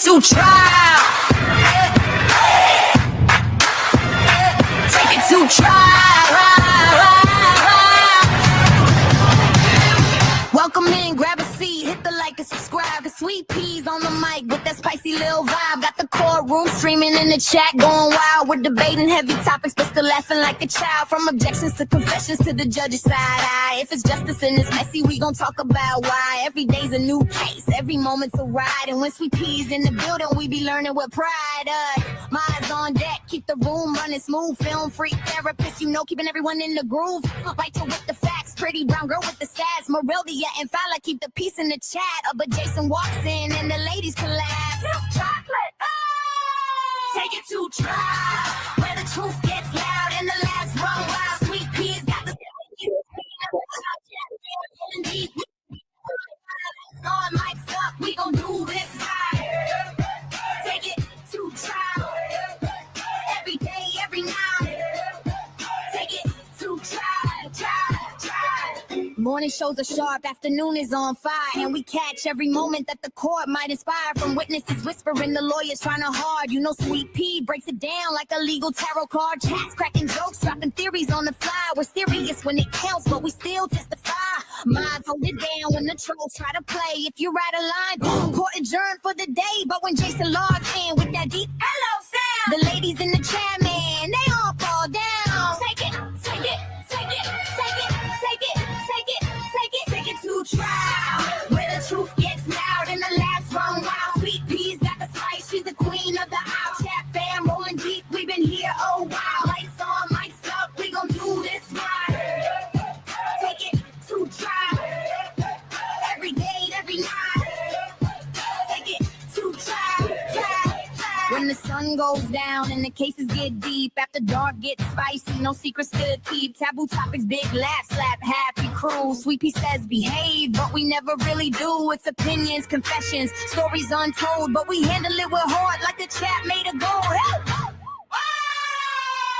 to trial. Take it to trial. Welcome in, grab a seat, hit the like and subscribe. The Sweet Peas on the mic with that spicy little vibe. Got the courtroom streaming in the chat, going wild. We're debating heavy topics, but still laughing like a child. From objections to confessions to the judge's side eye. If it's justice and it's messy, we gon' talk about why. Every day's a new case, every moment's a ride. And when Sweet Peas in the building, we be learning with pride. My eyes on deck, keep the room running smooth. Film freak therapist, you know, keeping everyone in the groove. Right to with the facts, pretty brown girl with the sass. Morellia and Fowler keep the peace in the chat. But Jason walks in and the ladies collapse. Chocolate, take it to trial, where the truth gets loud and the laughs run wild. Sweet Peas got the on mics up, we gon' do this right. Take it to trial, every day, every night. Take it to trial, trial, trial. Morning shows are sharp, afternoon is on fire, and we catch every moment that the court might inspire. From witnesses whispering, the lawyers trying to hard. You know, Sweet Pea breaks it down like a legal tarot card. Chats cracking jokes, dropping theories on the fly. We're serious when it counts, but we still testify. Minds hold it down when the trolls try to play. If you write a line, boom, court adjourned for the day. But when Jason logs in with that deep hello sound, the ladies in the chat, man, they all fall down. Take it, take it, take it, take it, take it, take it, take it, take it to trial, where the truth gets loud and the laughs run wild. Sweet Peas got the spice, she's the queen of the aisle. Chat fam rolling deep, we've been here oh wow. Lights on, mics up, we gon' do this right. Take it to trial, every day, every night. Take it to trial, trial, trial. When the sun goes down and the cases get deep, after dark gets spicy, no secrets to keep. Taboo topics, big laugh, slap, happy crew. Sweet Pea says behave, but we never really do. It's opinions, confessions, stories untold, but we handle it with heart like the chat made a goal. Hey!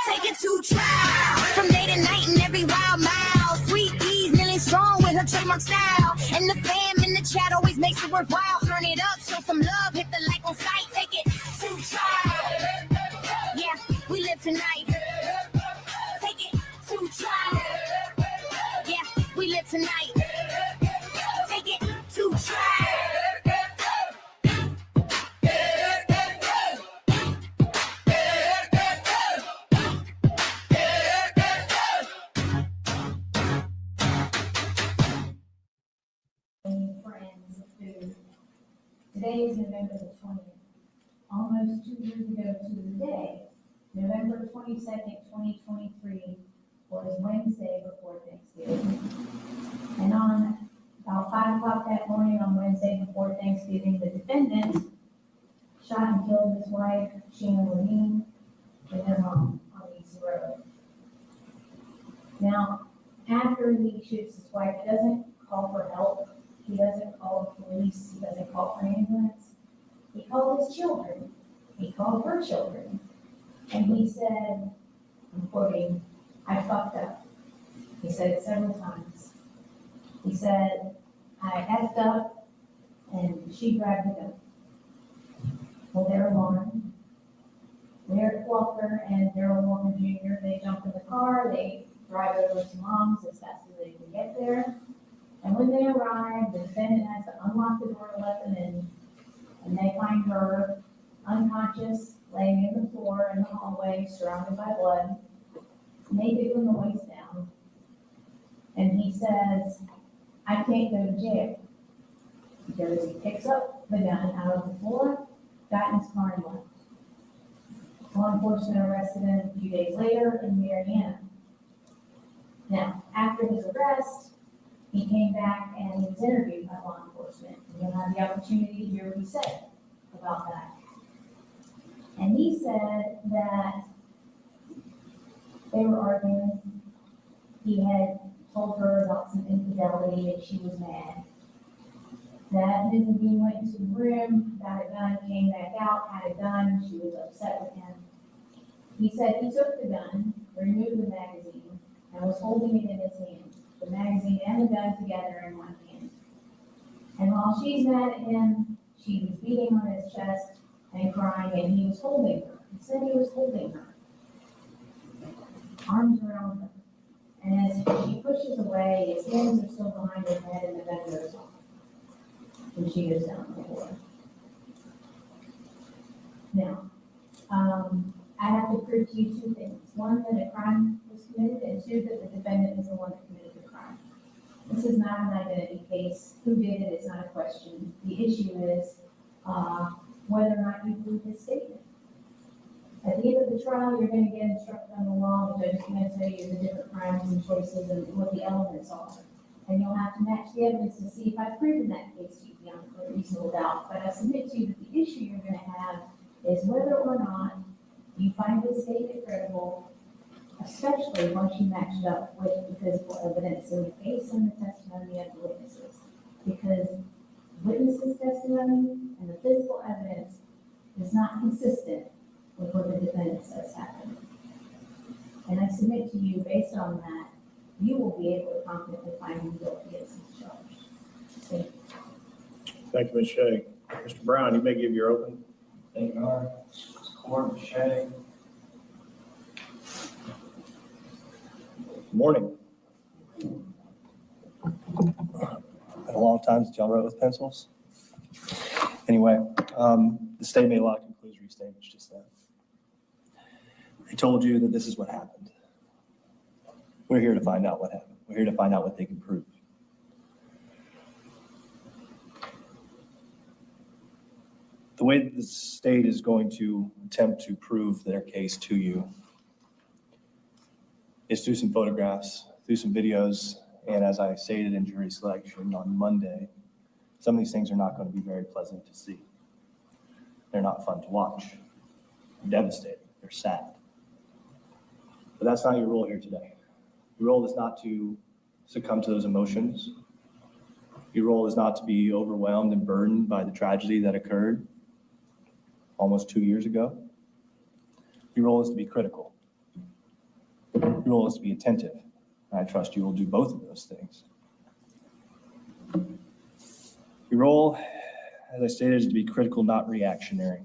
Take it to trial, from day to night and every wild mile. Sweet Peas million strong with her trademark style, and the fam in the chat always makes it worthwhile. Turn it up, show some love, hit the like on sight. Take it to trial, yeah, we live tonight. Take it to trial, yeah, we live tonight. Take it to trial. Friends of food. Today is November the 20th. Almost 2 years ago to the day, November 22nd, 2023, was Wednesday before Thanksgiving. And on about 5 o'clock that morning on Wednesday before Thanksgiving, the defendant shot and killed his wife, Sheena Levine, and their home on East Road. Now, after he shoots his wife, he doesn't call for help. He doesn't call the police. He doesn't call for ambulance. He called his children. He called her children. And he said, I'm quoting, I fucked up. He said it several times. He said, I effed up, and she grabbed the gun. Well, they're alarmed. Darryll Walker and Darryll Walker Jr., they jump in the car. They drive over to Mom's as fast as they can get there. And when they arrive, the defendant has to unlock the door to let them in, and they find her unconscious, laying in the floor in the hallway, surrounded by blood, naked from the waist down. And he says, I can't go to jail. Because he picks up the gun out of the floor, got in his car and left. Law enforcement arrested him a few days later in Marianna. Now, after his arrest, he came back and he was interviewed by law enforcement. And you'll have the opportunity to hear what he said about that. And he said that they were arguing. He had told her about some infidelity and she was mad. That Ms. Levine went into the room, got a gun, came back out, had a gun. She was upset with him. He said he took the gun, removed the magazine, and was holding it in his hand. The magazine and the gun together in one hand. And while she's mad at him, she was beating beating on his chest and crying, and he was holding her. He said he was holding her, arms around her. And as she pushes away, his hands are still behind her head, and the gun goes off. And she goes down on the floor. Now, I have to prove to you two things. One, that a crime was committed, and two, that the defendant is the one that committed the crime. This is not an identity case. Who did it is not a question. The issue is whether or not you prove his statement. At the end of the trial, you're going to get instructed on the law. The judge is going to tell you the different crimes and choices and what the elements are. And you'll have to match the evidence to see if I've proven that case to you beyond a reasonable doubt. But I submit to you that the issue you're going to have is whether or not you find his statement credible, especially once you match it up with the physical evidence in the case and the testimony of the witnesses. Because witnesses' testimony and the physical evidence is not consistent with what the defendant says happened. And I submit to you, based on that, you will be able to confidently find him guilty as he's charged. Thank you. Thank you, Ms. Shea. Mr. Brown, you may give your open. Thank you, Honor. Court, Shea. Morning. Been a long time since y'all wrote with pencils. Anyway, the state made a lot of conclusory statements just then. They told you that this is what happened. We're here to find out what happened. We're here to find out what they can prove. The way that the state is going to attempt to prove their case to you is through some photographs, through some videos, and as I stated in jury selection on Monday, some of these things are not going to be very pleasant to see. They're not fun to watch. They're devastating. They're sad. But that's not your role here today. Your role is not to succumb to those emotions. Your role is not to be overwhelmed and burdened by the tragedy that occurred almost 2 years ago. Your role is to be critical. Your role is to be attentive. And I trust you will do both of those things. Your role, as I stated, is to be critical, not reactionary.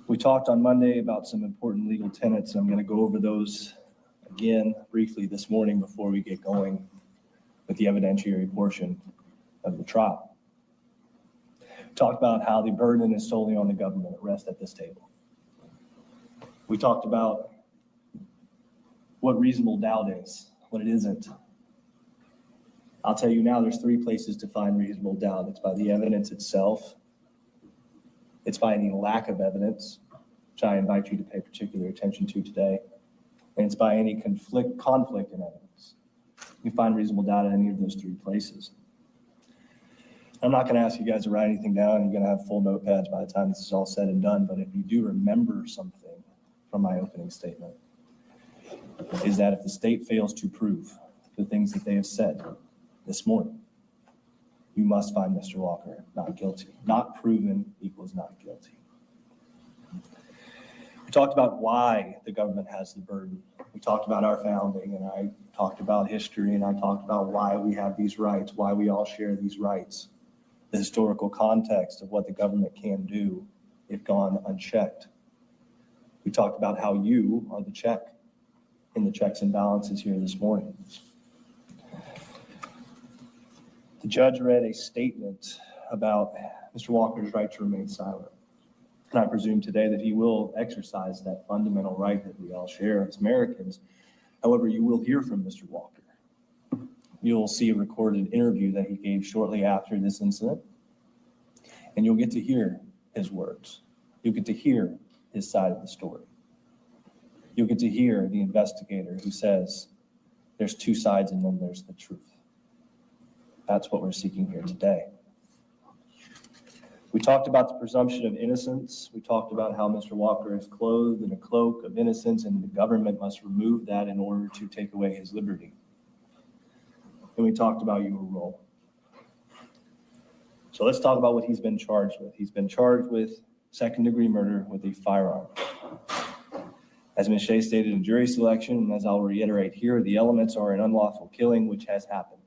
We talked on Monday about some important legal tenets. I'm going to go over those again briefly this morning before we get going with the evidentiary portion of the trial. We talked about how the burden is solely on the government at rest at this table. We talked about what reasonable doubt is, what it isn't. I'll tell you now, there's 3 places to find reasonable doubt. It's by the evidence itself. It's by any lack of evidence, which I invite you to pay particular attention to today. And it's by any conflict in evidence. You find reasonable doubt in any of those 3 places. I'm not going to ask you guys to write anything down. You're going to have full notepads by the time this is all said and done. But if you do remember something from my opening statement, is that if the state fails to prove the things that they have said this morning, you must find Mr. Walker not guilty. Not proven equals not guilty. We talked about why the government has the burden. We talked about our founding, and I talked about history, and I talked about why we have these rights, why we all share these rights, the historical context of what the government can do if gone unchecked. We talked about how you are the check in the checks and balances here this morning. The judge read a statement about Mr. Walker's right to remain silent. And I presume today that he will exercise that fundamental right that we all share as Americans. However, you will hear from Mr. Walker. You'll see a recorded interview that he gave shortly after this incident, and you'll get to hear his words. You'll get to hear his side of the story. You'll get to hear the investigator who says there's 2 sides and then there's the truth. That's what we're seeking here today. We talked about the presumption of innocence. We talked about how Mr. Walker is clothed in a cloak of innocence and the government must remove that in order to take away his liberty. And we talked about your role. So let's talk about what he's been charged with. He's been charged with second-degree murder with a firearm. As Ms. Shea stated in jury selection, and as I'll reiterate here, the elements are an unlawful killing which has happened.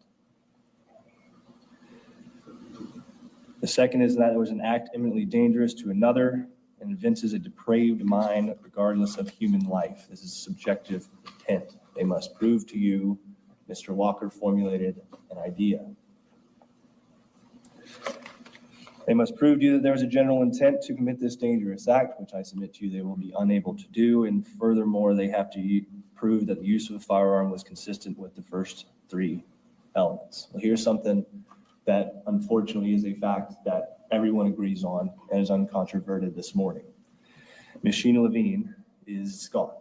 The second is that it was an act eminently dangerous to another and evinces a depraved mind regardless of human life. This is subjective intent. They must prove to you Mr. Walker formulated an idea. They must prove to you that there was a general intent to commit this dangerous act, which I submit to you they will be unable to do. And furthermore, they have to prove that the use of a firearm was consistent with the first three elements. Well, here's something that unfortunately is a fact that everyone agrees on and is uncontroverted this morning. Ms. Sheena Levine is gone.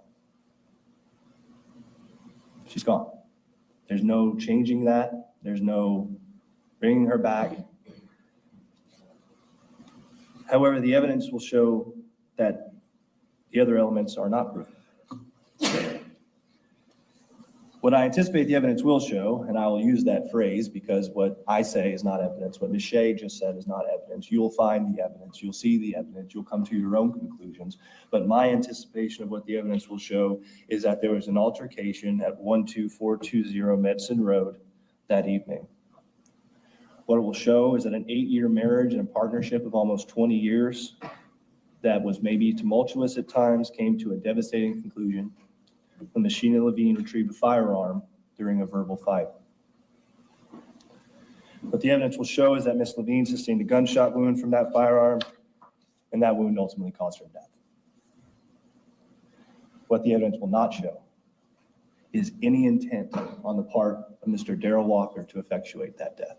She's gone. There's no changing that. There's no bringing her back. However, the evidence will show that the other elements are not proven. What I anticipate the evidence will show, and I will use that phrase because what I say is not evidence, what Ms. Shea just said is not evidence. You'll find the evidence, you'll see the evidence, you'll come to your own conclusions. But my anticipation of what the evidence will show is that there was an altercation at 12420 Medicine Road that evening. What it will show is that an 8-year marriage and a partnership of almost 20 years that was maybe tumultuous at times came to a devastating conclusion when Ms. Sheena Levine retrieved a firearm during a verbal fight. What the evidence will show is that Ms. Levine sustained a gunshot wound from that firearm, and that wound ultimately caused her death. What the evidence will not show is any intent on the part of Mr. Darryl Walker to effectuate that death.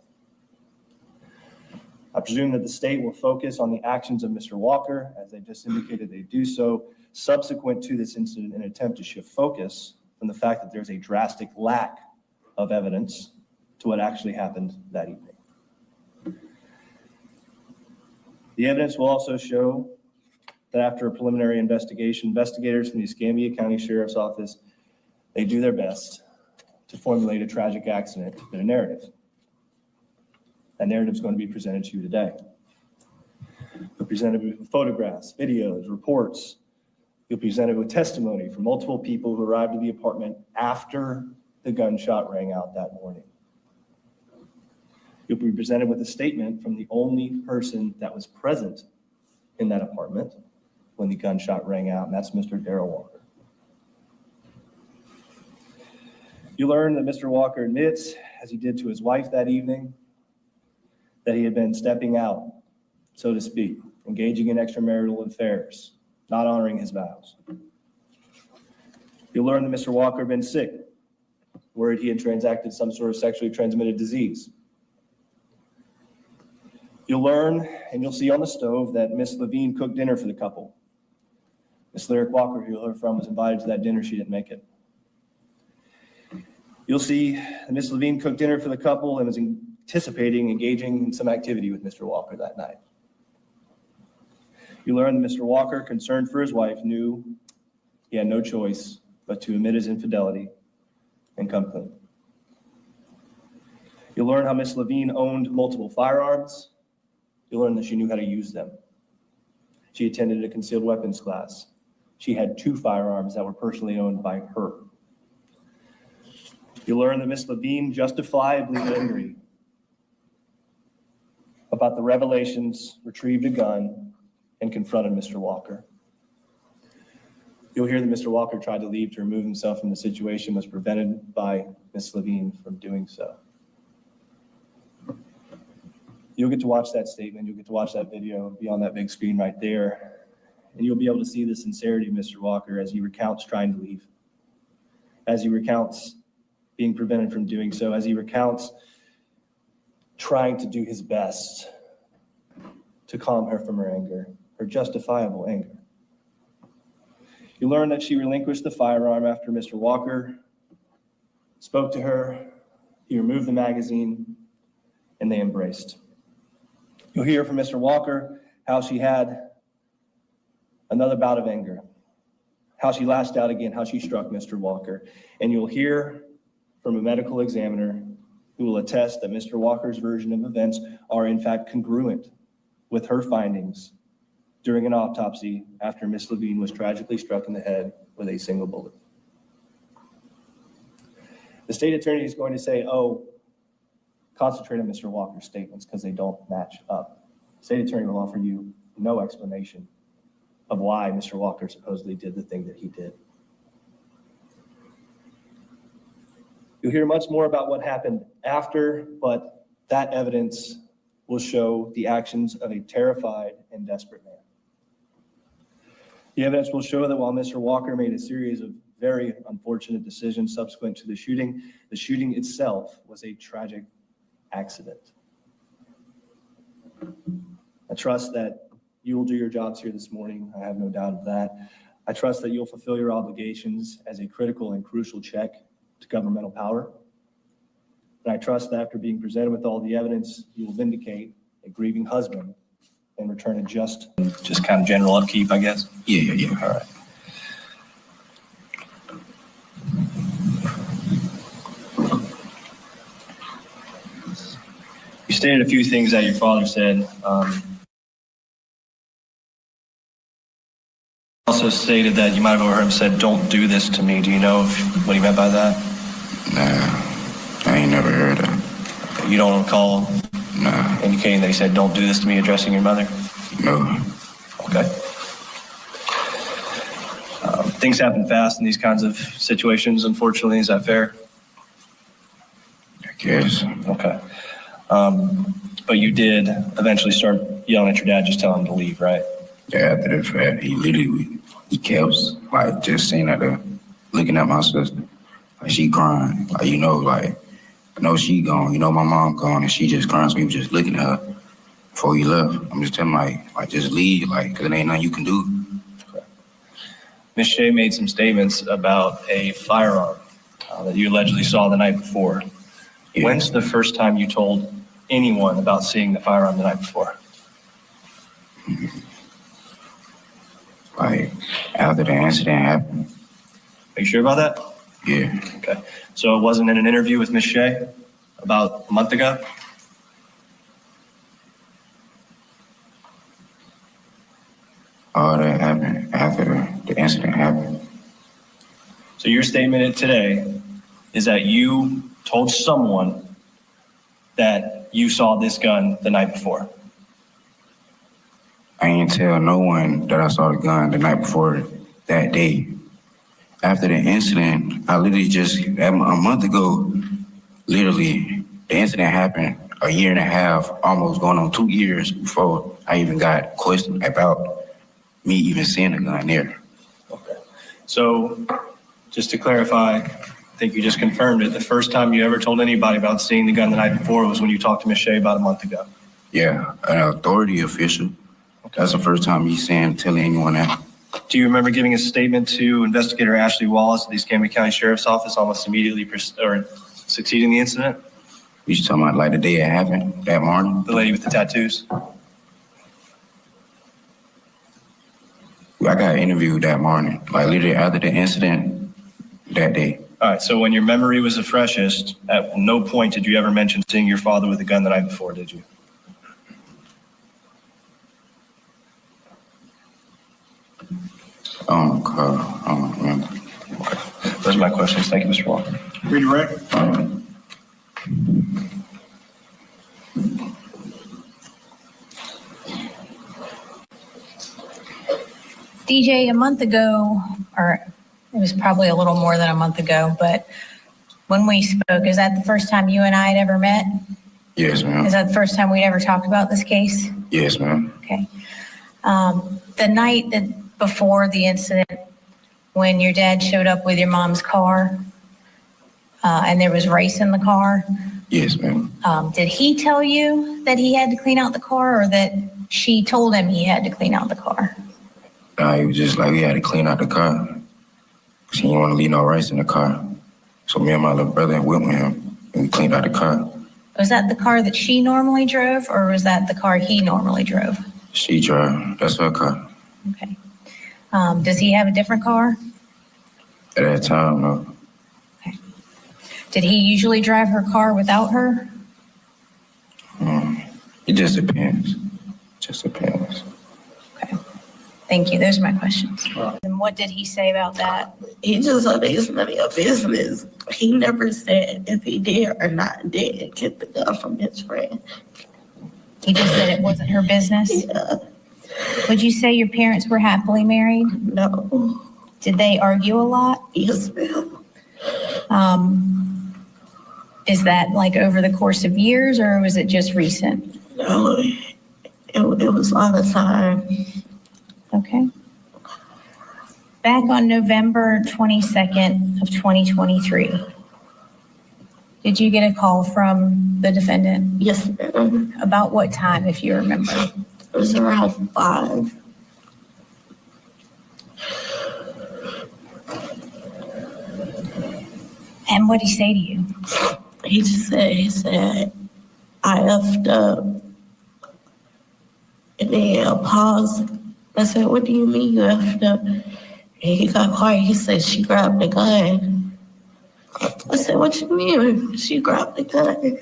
I presume that the state will focus on the actions of Mr. Walker, as they just indicated they do so, subsequent to this incident in an attempt to shift focus from the fact that there's a drastic lack of evidence to what actually happened that evening. The evidence will also show that after a preliminary investigation, investigators from the Escambia County Sheriff's Office, they do their best to formulate a tragic accident to fit a narrative. That narrative is going to be presented to you today. You'll be presented with photographs, videos, reports. You'll be presented with testimony from multiple people who arrived at the apartment after the gunshot rang out that morning. You'll be presented with a statement from the only person that was present in that apartment when the gunshot rang out, and that's Mr. Darryl Walker. You learn that Mr. Walker admits, as he did to his wife that evening, that he had been stepping out, so to speak, engaging in extramarital affairs, not honoring his vows. You'll learn that Mr. Walker had been sick, worried he had transacted some sort of sexually transmitted disease. You'll learn, and you'll see on the stove, that Miss Levine cooked dinner for the couple. Miss Lyric Walker, who you'll hear from, was invited to that dinner. She didn't make it. You'll see that Miss Levine cooked dinner for the couple and was anticipating engaging in some activity with Mr. Walker that night. You learn that Mr. Walker, concerned for his wife, knew he had no choice but to admit his infidelity and come clean. You'll learn how Miss Levine owned multiple firearms. You'll learn that she knew how to use them. She attended a concealed weapons class. She had 2 firearms that were personally owned by her. You'll learn that Miss Levine, justifiably angry about the revelations, retrieved a gun and confronted Mr. Walker. You'll hear that Mr. Walker tried to leave to remove himself from the situation, was prevented by Miss Levine from doing so. You'll get to watch that statement, you'll get to watch that video, be on that big screen right there, and you'll be able to see the sincerity of Mr. Walker as he recounts trying to leave, as he recounts being prevented from doing so, as he recounts trying to do his best to calm her from her anger, her justifiable anger. You learn that she relinquished the firearm after Mr. Walker spoke to her, he removed the magazine, and they embraced. You'll hear from Mr. Walker how she had another bout of anger, how she lashed out again, how she struck Mr. Walker. And you'll hear from a medical examiner who will attest that Mr. Walker's version of events are in fact congruent with her findings during an autopsy after Miss Levine was tragically struck in the head with a single bullet. The state attorney is going to say, oh, concentrate on Mr. Walker's statements because they don't match up. State attorney will offer you no explanation of why Mr. Walker supposedly did the thing that he did. You'll hear much more about what happened after, but that evidence will show the actions of a terrified and desperate man. The evidence will show that while Mr. Walker made a series of very unfortunate decisions subsequent to the shooting itself was a tragic accident. I trust that you will do your jobs here this morning. I have no doubt of that. I trust that you'll fulfill your obligations as a critical and crucial check to governmental power. And I trust that after being presented with all the evidence, you will vindicate a grieving husband and return a just kind of general upkeep, I guess. Yeah. All right. You stated a few things that your father said. Also stated that you might have overheard him said, "Don't do this to me." Do you know what he meant by that? Nah, I ain't never heard that. You don't recall Nah, indicating that he said, "Don't do this to me," addressing your mother? no. Okay. Things happen fast in these kinds of situations, unfortunately. Is that fair? I guess. Okay. But you did eventually start yelling at your dad, just telling him to leave, right? Yeah, after the fact, he kept, like, just saying at her, looking at my sister. Like, she crying. Like, I know she gone. My mom gone, and she just crying, so we was just looking at her before he left. I'm just telling him, like, just leave, because it ain't nothing you can do. Ms. Shea made some statements about a firearm that you allegedly saw the night before. Yeah. When's the first time you told anyone about seeing the firearm the night before? Like, after the incident happened. Are you sure about that? Yeah. Okay. So it wasn't in an interview with Ms. Shea about a month ago? All that happened after the incident happened. So your statement today is that you told someone that you saw this gun the night before? I ain't tell no one that I saw the gun the night before that day. After the incident, I literally a month ago, literally, the incident happened a year and a half, almost going on 2 years before I even got questioned about me even seeing the gun there. Okay. So just to clarify, I think you just confirmed it. The first time you ever told anybody about seeing the gun the night before was when you talked to Ms. Shea about a month ago. Yeah, an authority official. Okay. That's the first time me telling anyone that. Do you remember giving a statement to investigator Ashley Wallace at the Escambia County Sheriff's Office almost immediately succeeding the incident? You talking about like the day it happened, that morning? The lady with the tattoos? I got interviewed that morning, like literally after the incident that day. All right, so when your memory was the freshest, at no point did you ever mention seeing your father with a gun the night before, did you? I don't remember. Those are my questions. Thank you, Mr. Walker. Redirect. DJ, a month ago, or it was probably a little more than a month ago, but when we spoke, is that the first time you and I had ever met? Yes, ma'am. Is that the first time we'd ever talked about this case? Yes, ma'am. Okay. The night that before the incident, when your dad showed up with your mom's car, and there was race in the car, Yes, ma'am. did he tell you that he had to clean out the car, or that she told him he had to clean out the car? He was just like, we had to clean out the car. She didn't want to leave no rice in the car. So me and my little brother went with him and we cleaned out the car. Was that the car that she normally drove, or was that the car he normally drove? She drove. That's her car. Okay. Does he have a different car? At that time, no. Okay. Did he usually drive her car without her? It just depends. Just depends. Okay. Thank you. Those are my questions. And what did he say about that? He just said it's none of your business. He never said if he did or not did get the gun from his friend. You just said it wasn't her business? Yeah, Would you say your parents were happily married? no, Did they argue a lot? yes, ma'am. Is that like over the course of years or was it just recent? No, it was all the time. Okay. Back on November 22nd of 2023, did you get a call from the defendant? Yes, ma'am. About what time, if you remember? It was around 5. And what did he say to you? He said, I effed up. And then a pause. I said, what do you mean you effed up? And he got quiet. He said, she grabbed the gun. I said, what you mean? She grabbed the gun.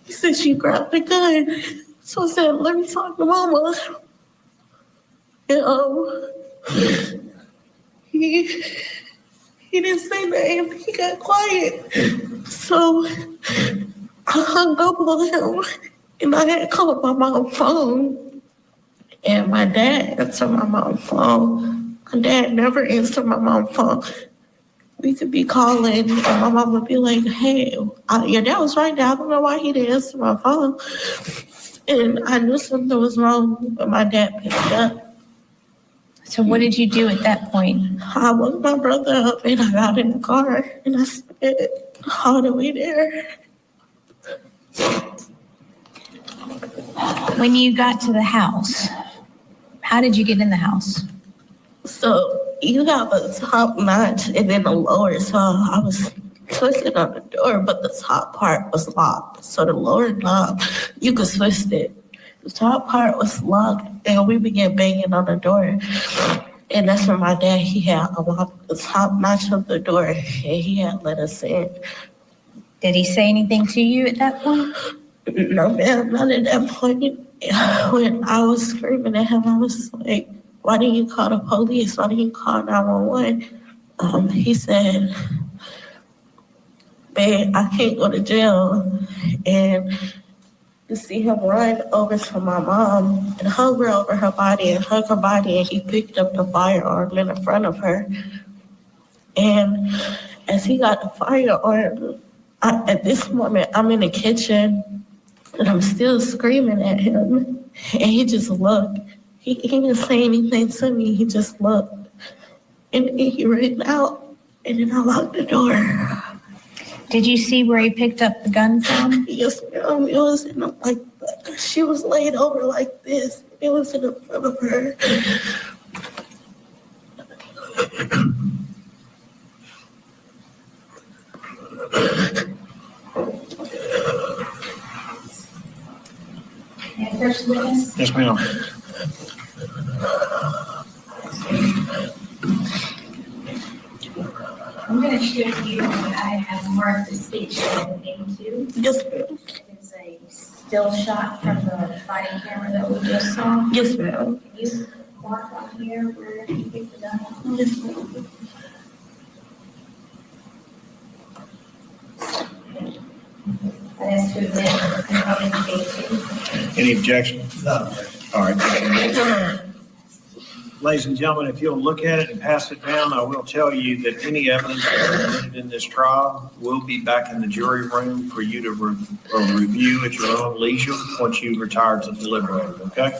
He said, she grabbed the gun. So I said, let me talk to mama. And he didn't say nothing. He got quiet. So I hung up on him and I had called my mom's phone. And my dad answered my mom's phone. My dad never answered my mom's phone. We could be calling and my mom would be like, hey, your dad was right there. I don't know why he didn't answer my phone. And I knew something was wrong, but my dad picked up. So what did you do at that point? I woke my brother up and I got in the car and I spent all the way there. When you got to the house, how did you get in the house? So you have a top notch and then a lower. So I was twisting on the door, but the top part was locked. So the lower knob, you could twist it. The top part was locked and we began banging on the door. And that's when my dad, he had unlocked the top notch of the door and he had let us in. Did he say anything to you at that point? No, ma'am, not at that point. When I was screaming at him, I was like, why didn't you call the police? Why didn't you call 911? He said, babe, I can't go to jail. And to see him run over to my mom and hug her over her body and hug her body, and he picked up the firearm in front of her. And as he got the firearm, at this moment, I'm in the kitchen and I'm still screaming at him. And he just looked. He didn't say anything to me. He just looked. And he ran out. And then I locked the door. Did you see where he picked up the gun from? Yes, ma'am. It was in like, she was laid over like this. It was in front of her. And first witness, Yes, ma'am. I'm going to show you what I have marked the speech into. Yes, ma'am. It's a still shot from the body camera that we just saw. Yes, ma'am. Can you mark on here where you picked the gun up? Yes, ma'am. That is to admit and communicate Any objection? No. All right. Ladies and gentlemen, if you'll look at it and pass it down, I will tell you that any evidence presented in this trial will be back in the jury room for you to review at your own leisure once you retire to deliberate, okay?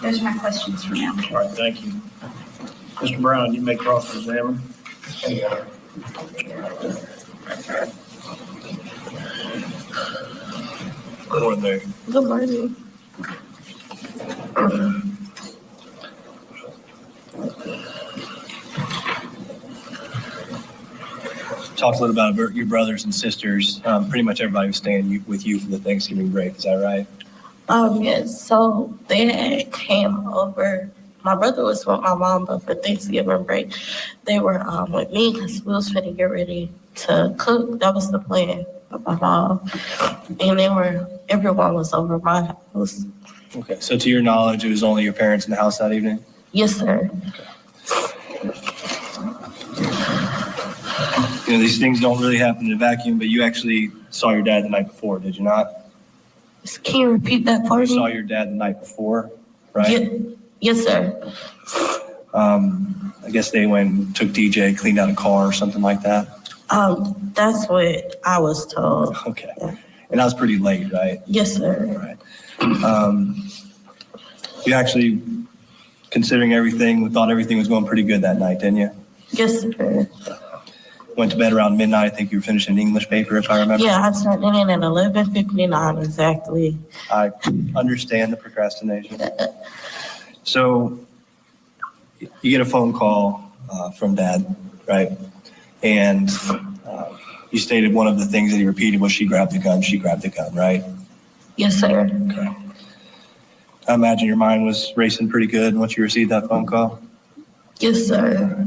Those are my questions for now. All right, thank you. Mr. Brown, you may cross-examine. Morning, Larry. Good morning. Talked a little about your brothers and sisters. Pretty much everybody was staying with you for the Thanksgiving break. Is that right? Yes, so they came over. My brother was with my mom, but for Thanksgiving break, they were with me because we was finna get ready to cook. That was the plan of my mom. And everyone was over my house. Okay. So to your knowledge, it was only your parents in the house that evening? Yes, sir. You know, these things don't really happen in a vacuum, but you actually saw your dad the night before, did you not? Can you repeat that for You saw me? your dad the night before, right? Yes, sir. I guess they went and took DJ, cleaned out a car or something like that. That's what I was told. Okay. And that was pretty late, right? Yes, sir. Right. You actually, considering everything, thought everything was going pretty good that night, didn't you? Yes, sir. Went to bed around midnight. I think you were finishing an English paper, if I remember. Yeah, I turned it in at 11:59 exactly. I understand the procrastination. So you get a phone call from Dad, right? And you stated one of the things that he repeated was she grabbed the gun, right? Yes, sir. Okay. I imagine your mind was racing pretty good once you received that phone call. Yes, sir.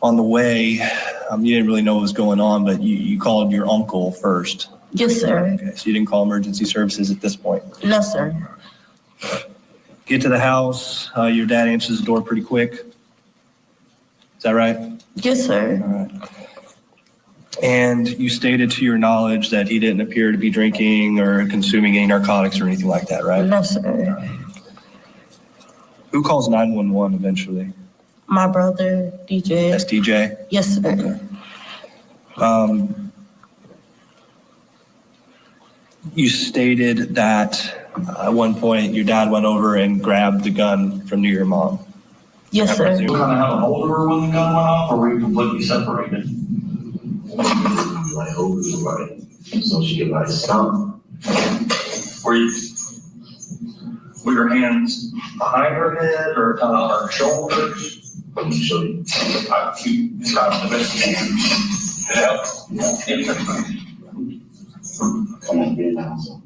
On the way, you didn't really know what was going on, but you called your uncle first. Yes, sir. Okay, so you didn't call emergency services at this point. No, sir. Get to the house, your dad answers the door pretty quick. Is that right? Yes, sir. All right. And you stated to your knowledge that he didn't appear to be drinking or consuming any narcotics or anything like that, right? No, sir. Who calls 911 eventually? My brother, DJ. That's DJ? Yes, sir. Okay. You stated that at one point your dad went over and grabbed the gun from your mom. Yes, sir. You kind of had a hold of her when the gun went off, or were you completely separated? Like over somebody, so she could like stop. Were your hands behind her head or on her shoulders? Let me show you. You described the best you can. Yeah. Come on, be now. So.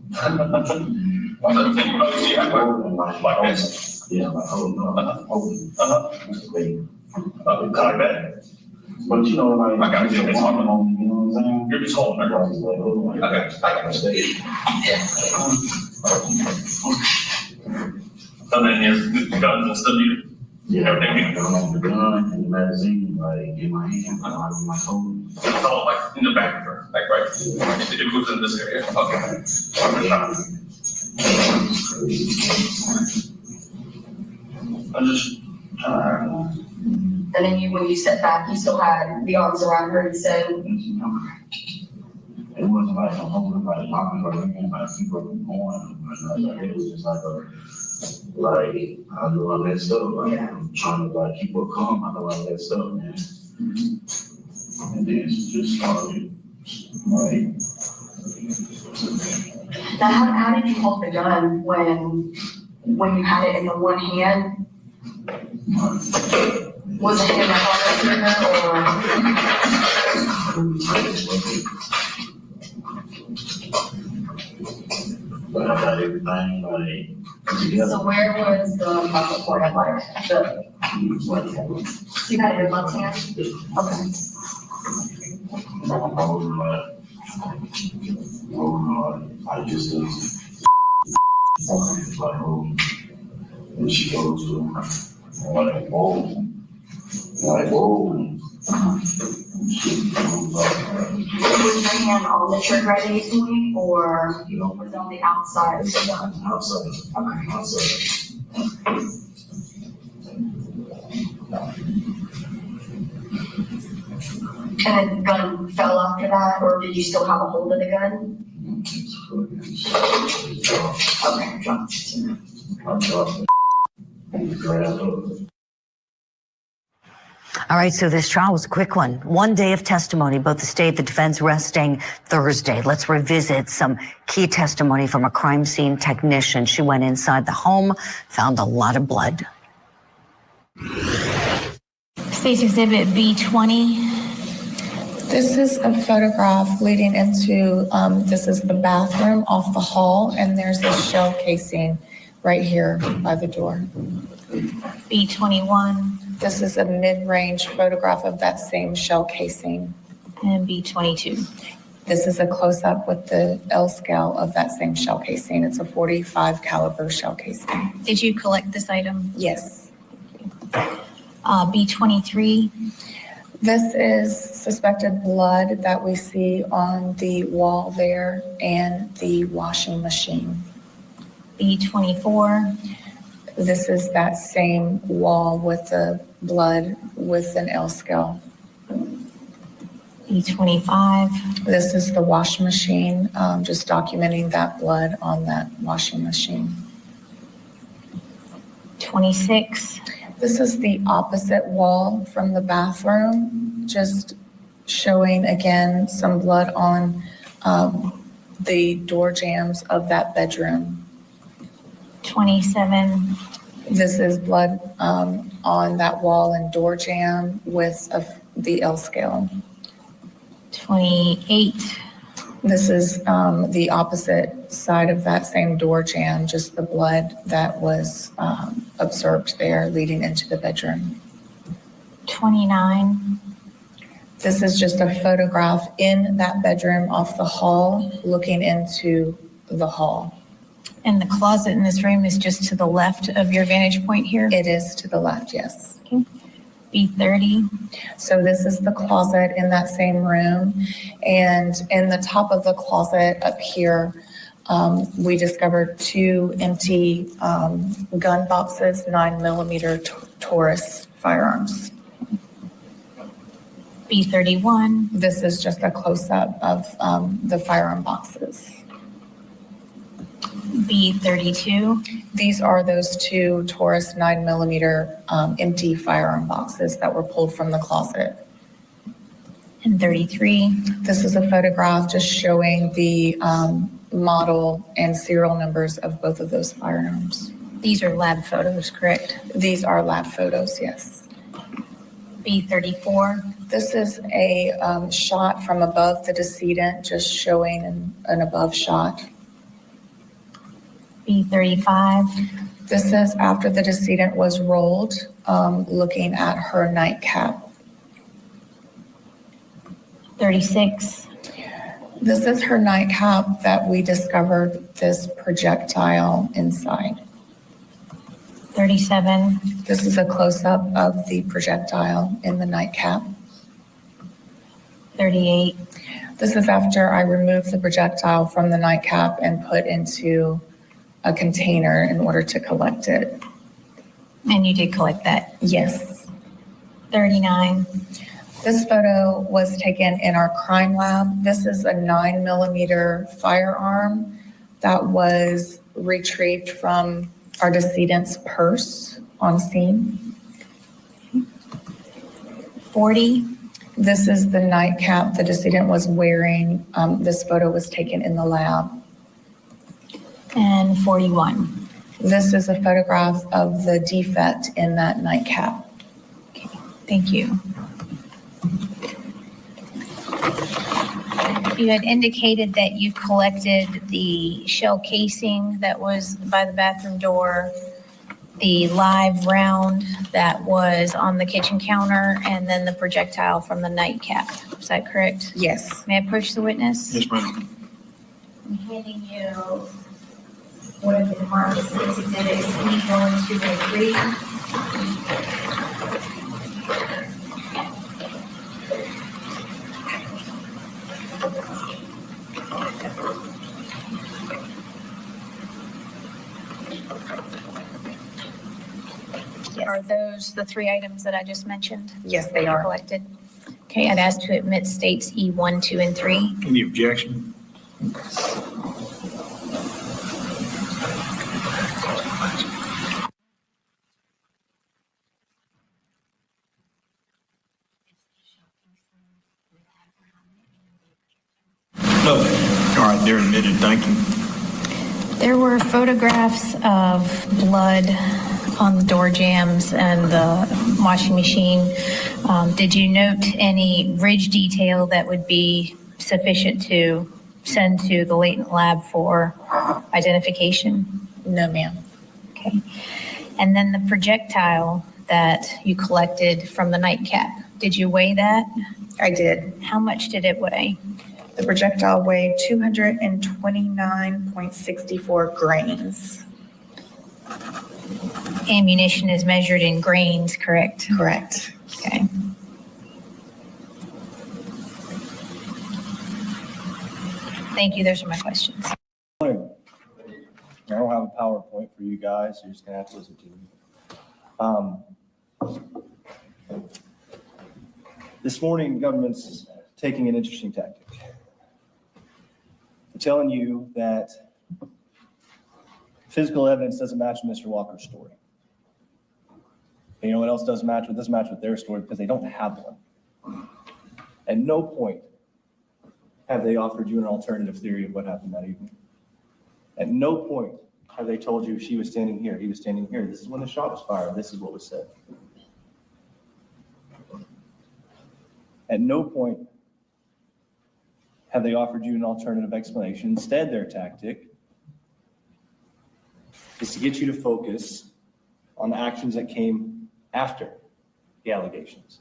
Like this? Yeah, like holding. Like that? But you know, like, I got you. It's on. you know what I'm saying? You're just holding her. Okay, I got you. And then your guns and stuff, Yeah, everything. the gun and the magazine, like in my hand, like on my phone. It's all like in the back of her, like right? It was in this area. Okay. I'm just trying. And then when you stepped back, you still had the arms around her, you said. It wasn't like I'm holding like knocking her in, like keep her from going. Like, it was just like I know I messed up. Like, I'm trying to like keep her calm. I know I messed up, man. And then she just started like. Now, how did you hold the gun when you had it in the one hand? Was it in the hollow But I got everything like together. So where was the muscle cord at, like, you had it in your left hand? Okay. I just like and she goes to like whoa. Was your hand on the trigger at any point, or was it on the outside of the gun? And the gun fell after that, or did you still have a hold of the gun? Okay, dropped. All right, so this trial was a quick one. 1 day of testimony, both the state, the defense resting Thursday. Let's revisit some key testimony from a crime scene technician. She went inside the home, found a lot of blood. State's Exhibit B20. This is a photograph leading into, this is the bathroom off the hall, and there's a shell casing right here by the door. B21 This is a mid-range photograph of that same shell casing. and B22. This is a close-up with the L scale of that same shell casing. It's a .45 caliber shell casing. Did you collect this item? Yes. B23. This is suspected blood that we see on the wall there and the washing machine. B24. This is that same wall with the blood with an L scale. B25. This is the wash machine, just documenting that blood on that washing machine. 26. This is the opposite wall from the bathroom, just showing again some blood on the door jambs of that bedroom. 27. This is blood on that wall and door jamb with the L scale. 28. This is the opposite side of that same door jamb, just the blood that was observed there leading into the bedroom. 29. This is just a photograph in that bedroom off the hall, looking into the hall. And the closet in this room is just to the left of your vantage point here? It is to the left, yes. B30. So this is the closet in that same room. And in the top of the closet up here, we discovered 2 empty gun boxes, 9mm Taurus firearms. B31. This is just a close-up of the firearm boxes. B32. These are those 2 Taurus 9mm empty firearm boxes that were pulled from the closet. And 33. This is a photograph just showing the model and serial numbers of both of those firearms. These are lab photos, correct? These are lab photos, yes. B34. This is a shot from above the decedent, just showing an above shot. B35. This is after the decedent was rolled, looking at her nightcap. 36. This is her nightcap that we discovered this projectile inside. 37. This is a close-up of the projectile in the nightcap. 38. This is after I removed the projectile from the nightcap and put into a container in order to collect it. And you did collect that? Yes. 39. This photo was taken in our crime lab. This is a 9mm firearm that was retrieved from our decedent's purse on scene. 40. This is the nightcap the decedent was wearing. This photo was taken in the lab. And 41. This is a photograph of the defect in that nightcap. Okay, thank you. You had indicated that you collected the shell casing that was by the bathroom door, the live round that was on the kitchen counter, and then the projectile from the nightcap. Is that correct? Yes. May I approach the witness? Yes, ma'am. I'm handing you one of the marked State's exhibits, E1, 2, and 3. Are those the 3 items that I just mentioned? Yes, they that you are. collected? Okay, I'd ask to admit states E1, 2, and 3. Any objection? So, all right, they're admitted, thank you. There were photographs of blood on the door jambs and the washing machine. Did you note any ridge detail that would be sufficient to send to the latent lab for identification? No, ma'am. Okay. And then the projectile that you collected from the nightcap, did you weigh that? I did. How much did it weigh? The projectile weighed 229.64 grains. Ammunition is measured in grains, correct? Correct. Okay. Thank you. Those are my questions. I don't have a PowerPoint for you guys. You're just gonna have to listen to me. This morning, government's taking an interesting tactic. They're telling you that physical evidence doesn't match Mr. Walker's story. And you know what else doesn't match? It doesn't match with their story because they don't have one. At no point have they offered you an alternative theory of what happened that evening. At no point have they told you she was standing here, he was standing here. This is when the shot was fired. This is what was said. At no point have they offered you an alternative explanation. Instead, their tactic is to get you to focus on the actions that came after the allegations.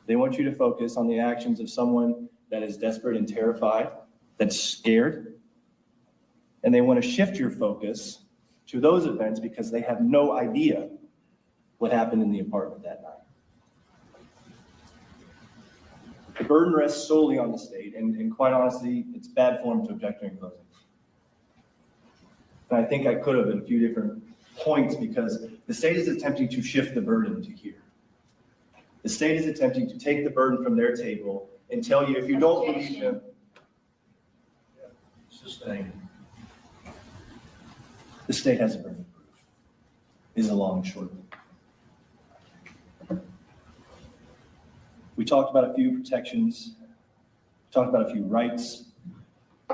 They want you to focus on the actions of someone that is desperate and terrified, that's scared, and they want to shift your focus to those events because they have no idea what happened in the apartment that night. The burden rests solely on the state, and quite honestly, it's bad form to object during closing. And I think I could have at a few different points because the state is attempting to shift the burden to here. The state is attempting to take the burden from their table and tell you if you don't believe them. Sustained. The state has a burden of proof, is a long and short of it. We talked about a few protections, talked about a few rights,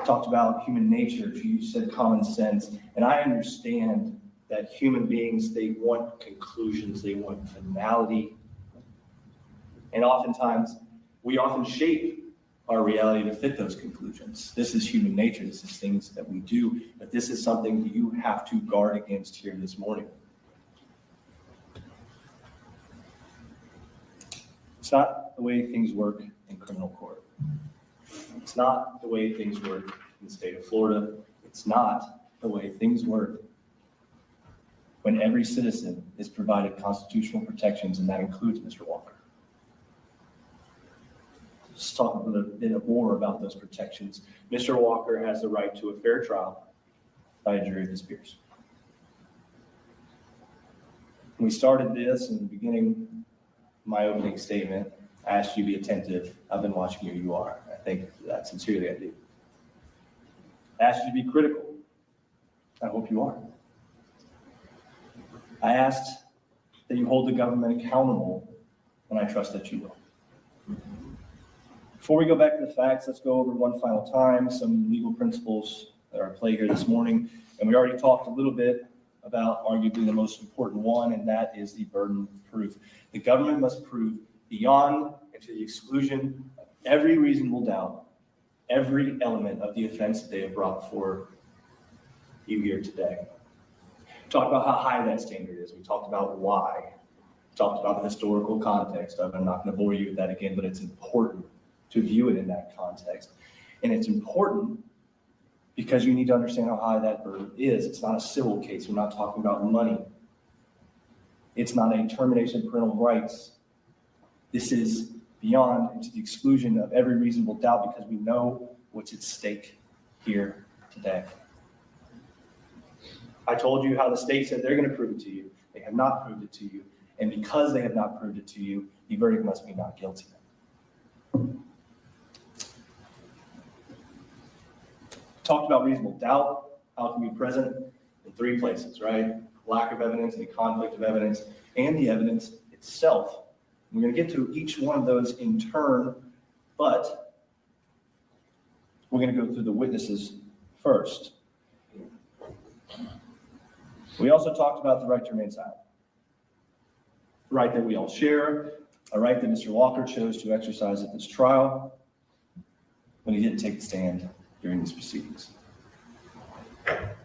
talked about human nature, you said common sense, and I understand that human beings, they want conclusions, they want finality, and oftentimes, we often shape our reality to fit those conclusions. This is human nature, this is things that we do, but this is something that you have to guard against here this morning. It's not the way things work in criminal court. It's not the way things work in the state of Florida. It's not the way things work when every citizen is provided constitutional protections, and that includes Mr. Walker. Let's talk a little bit more about those protections. Mr. Walker has the right to a fair trial by a jury of his peers. When we started this in the beginning, my opening statement, I asked you to be attentive. I've been watching you, you are. I think that sincerely I do. I asked you to be critical. I hope you are. I asked that you hold the government accountable, and I trust that you will. Before we go back to the facts, let's go over one final time some legal principles that are at play here this morning. And we already talked a little bit about arguably the most important one, and that is the burden of proof. The government must prove beyond and to the exclusion of every reasonable doubt, every element of the offense that they have brought for you here today. We talked about how high that standard is. We talked about why. We talked about the historical context of it. I'm not going to bore you with that again, but it's important to view it in that context. And it's important because you need to understand how high that burden is. It's not a civil case. We're not talking about money. It's not a termination of parental rights. This is beyond and to the exclusion of every reasonable doubt because we know what's at stake here today. I told you how the state said they're going to prove it to you. They have not proved it to you. And because they have not proved it to you, the verdict must be not guilty. Talked about reasonable doubt, how it can be present in three places, right? Lack of evidence, any conflict of evidence, and the evidence itself. We're going to get to each one of those in turn, but We're going to go through the witnesses first. We also talked about the right to remain silent. The right that we all share, a right that Mr. Walker chose to exercise at this trial when he didn't take the stand during these proceedings.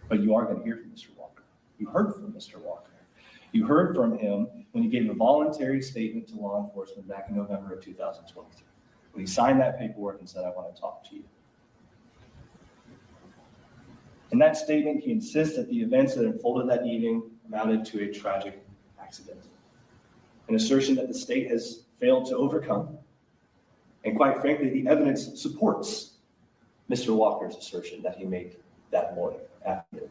But you are going to hear from Mr. Walker. You heard from Mr. Walker. You heard from him when he gave a voluntary statement to law enforcement back in November of 2023, when he signed that paperwork and said, "I want to talk to you." In that statement, he insists that the events that unfolded that evening amounted to a tragic accident, an assertion that the state has failed to overcome. And quite frankly, the evidence supports Mr. Walker's assertion that he made that morning after.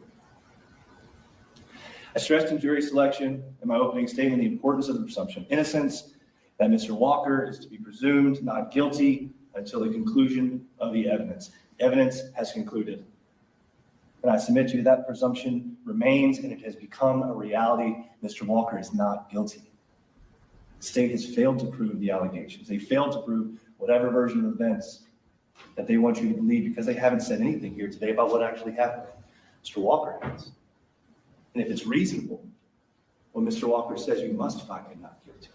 I stressed in jury selection in my opening statement the importance of the presumption of innocence, that Mr. Walker is to be presumed not guilty until the conclusion of the evidence. Evidence has concluded. And I submit to you that presumption remains, and it has become a reality. Mr. Walker is not guilty. The state has failed to prove the allegations. They failed to prove whatever version of events that they want you to believe, because they haven't said anything here today about what actually happened. Mr. Walker has. And if it's reasonable, what Mr. Walker says, you must find him not guilty.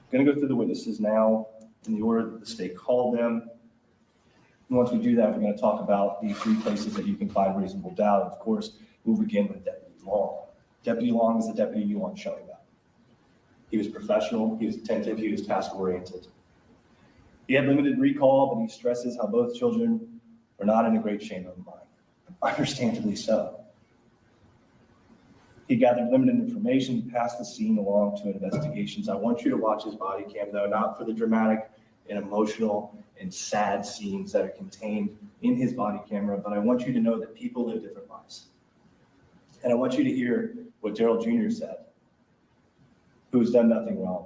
I'm going to go through the witnesses now in the order that the state called them. And once we do that, we're going to talk about the three places that you can find reasonable doubt. Of course, we'll begin with Deputy Long. Deputy Long is the deputy you want showing up. He was professional, he was attentive, he was task-oriented. He had limited recall, but he stresses how both children were not in a great shape of mind. Understandably so. He gathered limited information, he passed the scene along to investigations. I want you to watch his body cam, though, not for the dramatic and emotional and sad scenes that are contained in his body camera, but I want you to know that people live different lives. And I want you to hear what Darryl Jr. said, who has done nothing wrong.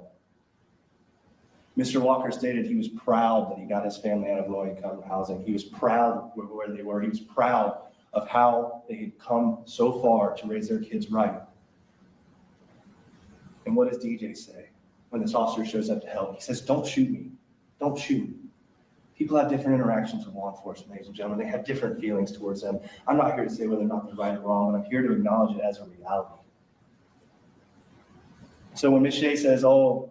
Mr. Walker stated he was proud that he got his family out of low-income housing. He was proud where they were. He was proud of how they had come so far to raise their kids right. And what does DJ say when this officer shows up to help? He says, "Don't shoot me. Don't shoot me." People have different interactions with law enforcement, ladies and gentlemen. They have different feelings towards them. I'm not here to say whether or not they're right or wrong, but I'm here to acknowledge it as a reality. So when Ms. Shea says, "Oh,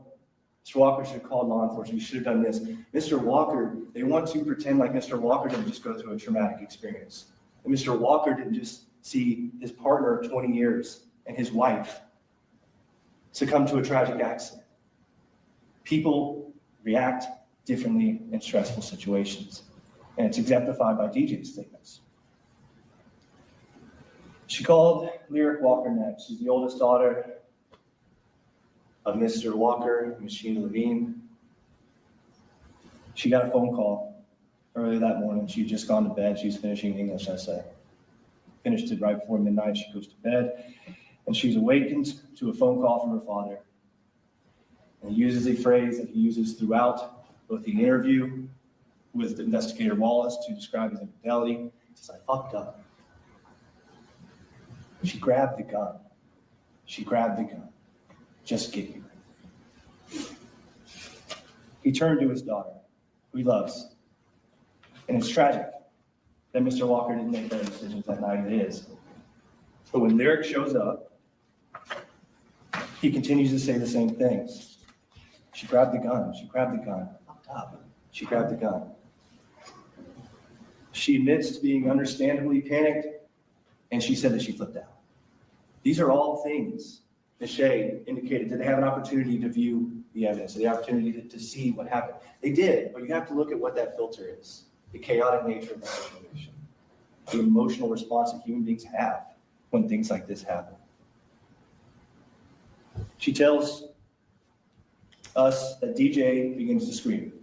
Mr. Walker should have called law enforcement, you should have done this," Mr. Walker, they want to pretend like Mr. Walker didn't just go through a traumatic experience. And Mr. Walker didn't just see his partner of 20 years and his wife succumb to a tragic accident. People react differently in stressful situations, and it's exemplified by DJ's statements. She called Lyric Walker next. She's the oldest daughter of Mr. Walker, Ms. Sheena Levine. She got a phone call early that morning. She'd just gone to bed. She was finishing English essay. Finished it right before midnight. She goes to bed, and she's awakened to a phone call from her father. And he uses a phrase that he uses throughout both the interview with Investigator Wallace to describe his infidelity. He says, "I fucked up." She grabbed the gun. She grabbed the gun. "Just get here." He turned to his daughter, who he loves. And it's tragic that Mr. Walker didn't make better decisions that night. It is. But when Lyric shows up, he continues to say the same things. She grabbed the gun. She grabbed the gun. Fucked up. She grabbed the gun. She admits to being understandably panicked, and she said that she flipped out. These are all things Ms. Shea indicated that they have an opportunity to view the evidence, the opportunity to see what happened. They did, but you have to look at what that filter is, the chaotic nature of the situation, the emotional response that human beings have when things like this happen. She tells us that DJ begins to scream.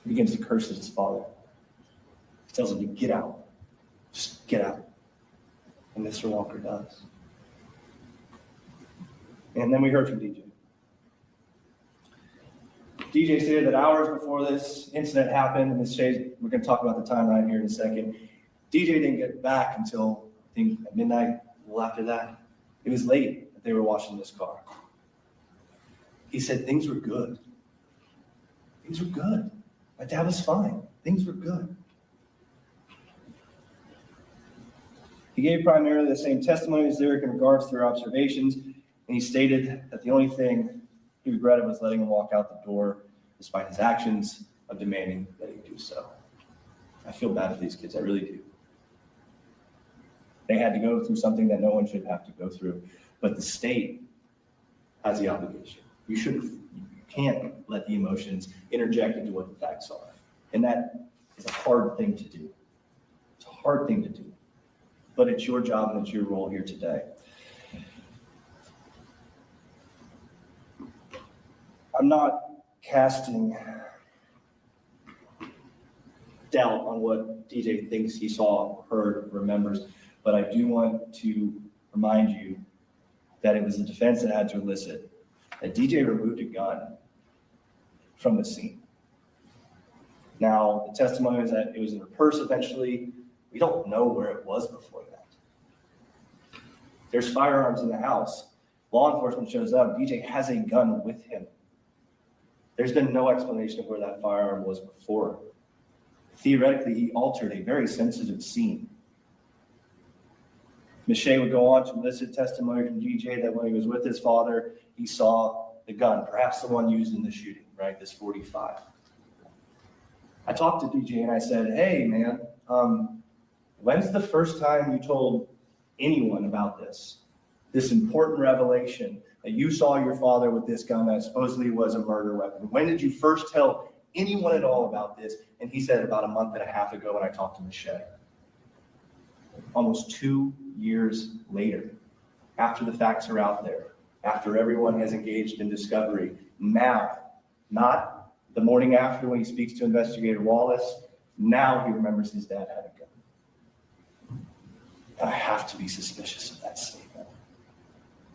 He begins to curse at his father. He tells him to get out. Just get out. And Mr. Walker does. And then we heard from DJ. DJ stated that hours before this incident happened, and Ms. Shea, we're going to talk about the timeline here in a second. DJ didn't get back until, I think, at midnight, a little after that. It was late that they were washing this car. He said things were good. Things were good. My dad was fine. Things were good. He gave primarily the same testimony as Derek in regards to their observations, and he stated that the only thing he regretted was letting him walk out the door despite his actions of demanding that he do so. I feel bad for these kids, I really do. They had to go through something that no one should have to go through, but the state has the obligation. You can't let the emotions interject into what the facts are. And that is a hard thing to do. It's a hard thing to do, but it's your job and it's your role here today. I'm not casting doubt on what DJ thinks he saw, heard, remembers, but I do want to remind you that it was the defense that had to elicit that DJ removed a gun from the scene. Now, the testimony is that it was in her purse eventually. We don't know where it was before that. There's firearms in the house. Law enforcement shows up. DJ has a gun with him. There's been no explanation of where that firearm was before. Theoretically, he altered a very sensitive scene. Ms. Shea would go on to elicit testimony from DJ that when he was with his father, he saw the gun, perhaps the one used in the shooting, right? This .45. I talked to DJ and I said, hey man, when's the first time you told anyone about this important revelation that you saw your father with this gun that supposedly was a murder weapon? When did you first tell anyone at all about this? And he said about a month and a half ago when I talked to Ms. Shea. Almost 2 years later, after the facts are out there, after everyone has engaged in discovery, now, not the morning after when he speaks to Investigator Wallace, now he remembers his dad had a gun. And I have to be suspicious of that statement.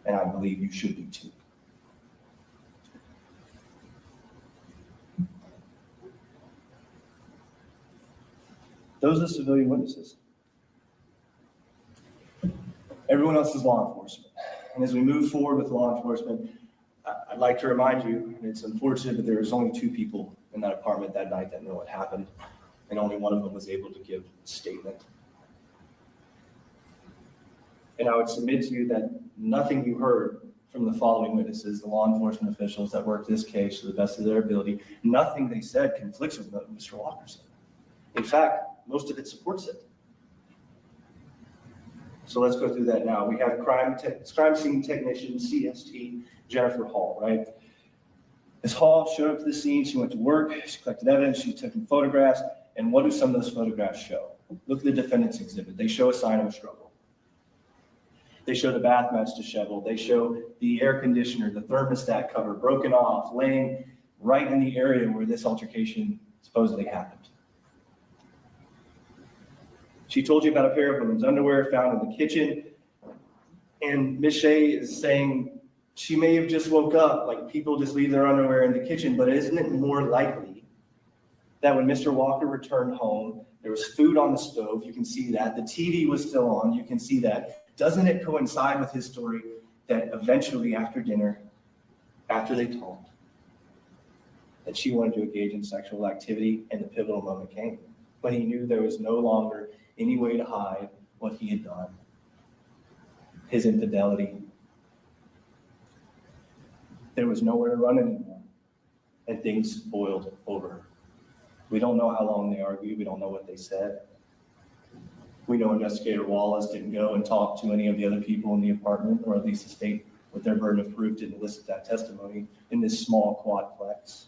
And I believe you should be too. Those are the civilian witnesses. Everyone else is law enforcement. And as we move forward with law enforcement, I'd like to remind you, and it's unfortunate, but there was only 2 people in that apartment that night that know what happened, and only one of them was able to give a statement. And I would submit to you that nothing you heard from the following witnesses, the law enforcement officials that worked this case to the best of their ability, nothing they said conflicts with what Mr. Walker said. In fact, most of it supports it. So let's go through that now. We have crime scene technician, CST, Jennifer Hall, right? Ms. Hall showed up to the scene. She went to work. She collected evidence. She took photographs. And what do some of those photographs show? Look at the defendant's exhibit. They show a sign of a struggle. They show the bath mats disheveled. They show the air conditioner, the thermostat cover broken off, laying right in the area where this altercation supposedly happened. She told you about a pair of women's underwear found in the kitchen. And Ms. Shea is saying she may have just woke up, like people just leave their underwear in the kitchen, but isn't it more likely that when Mr. Walker returned home, there was food on the stove, you can see that, the TV was still on, you can see that. Doesn't it coincide with his story that eventually after dinner, after they talked, that she wanted to engage in sexual activity and the pivotal moment came? But he knew there was no longer any way to hide what he had done, his infidelity. There was nowhere to run anymore, and things boiled over. We don't know how long they argued. We don't know what they said. We know Investigator Wallace didn't go and talk to any of the other people in the apartment, or at least the state, with their burden of proof, didn't elicit that testimony in this small quadplex.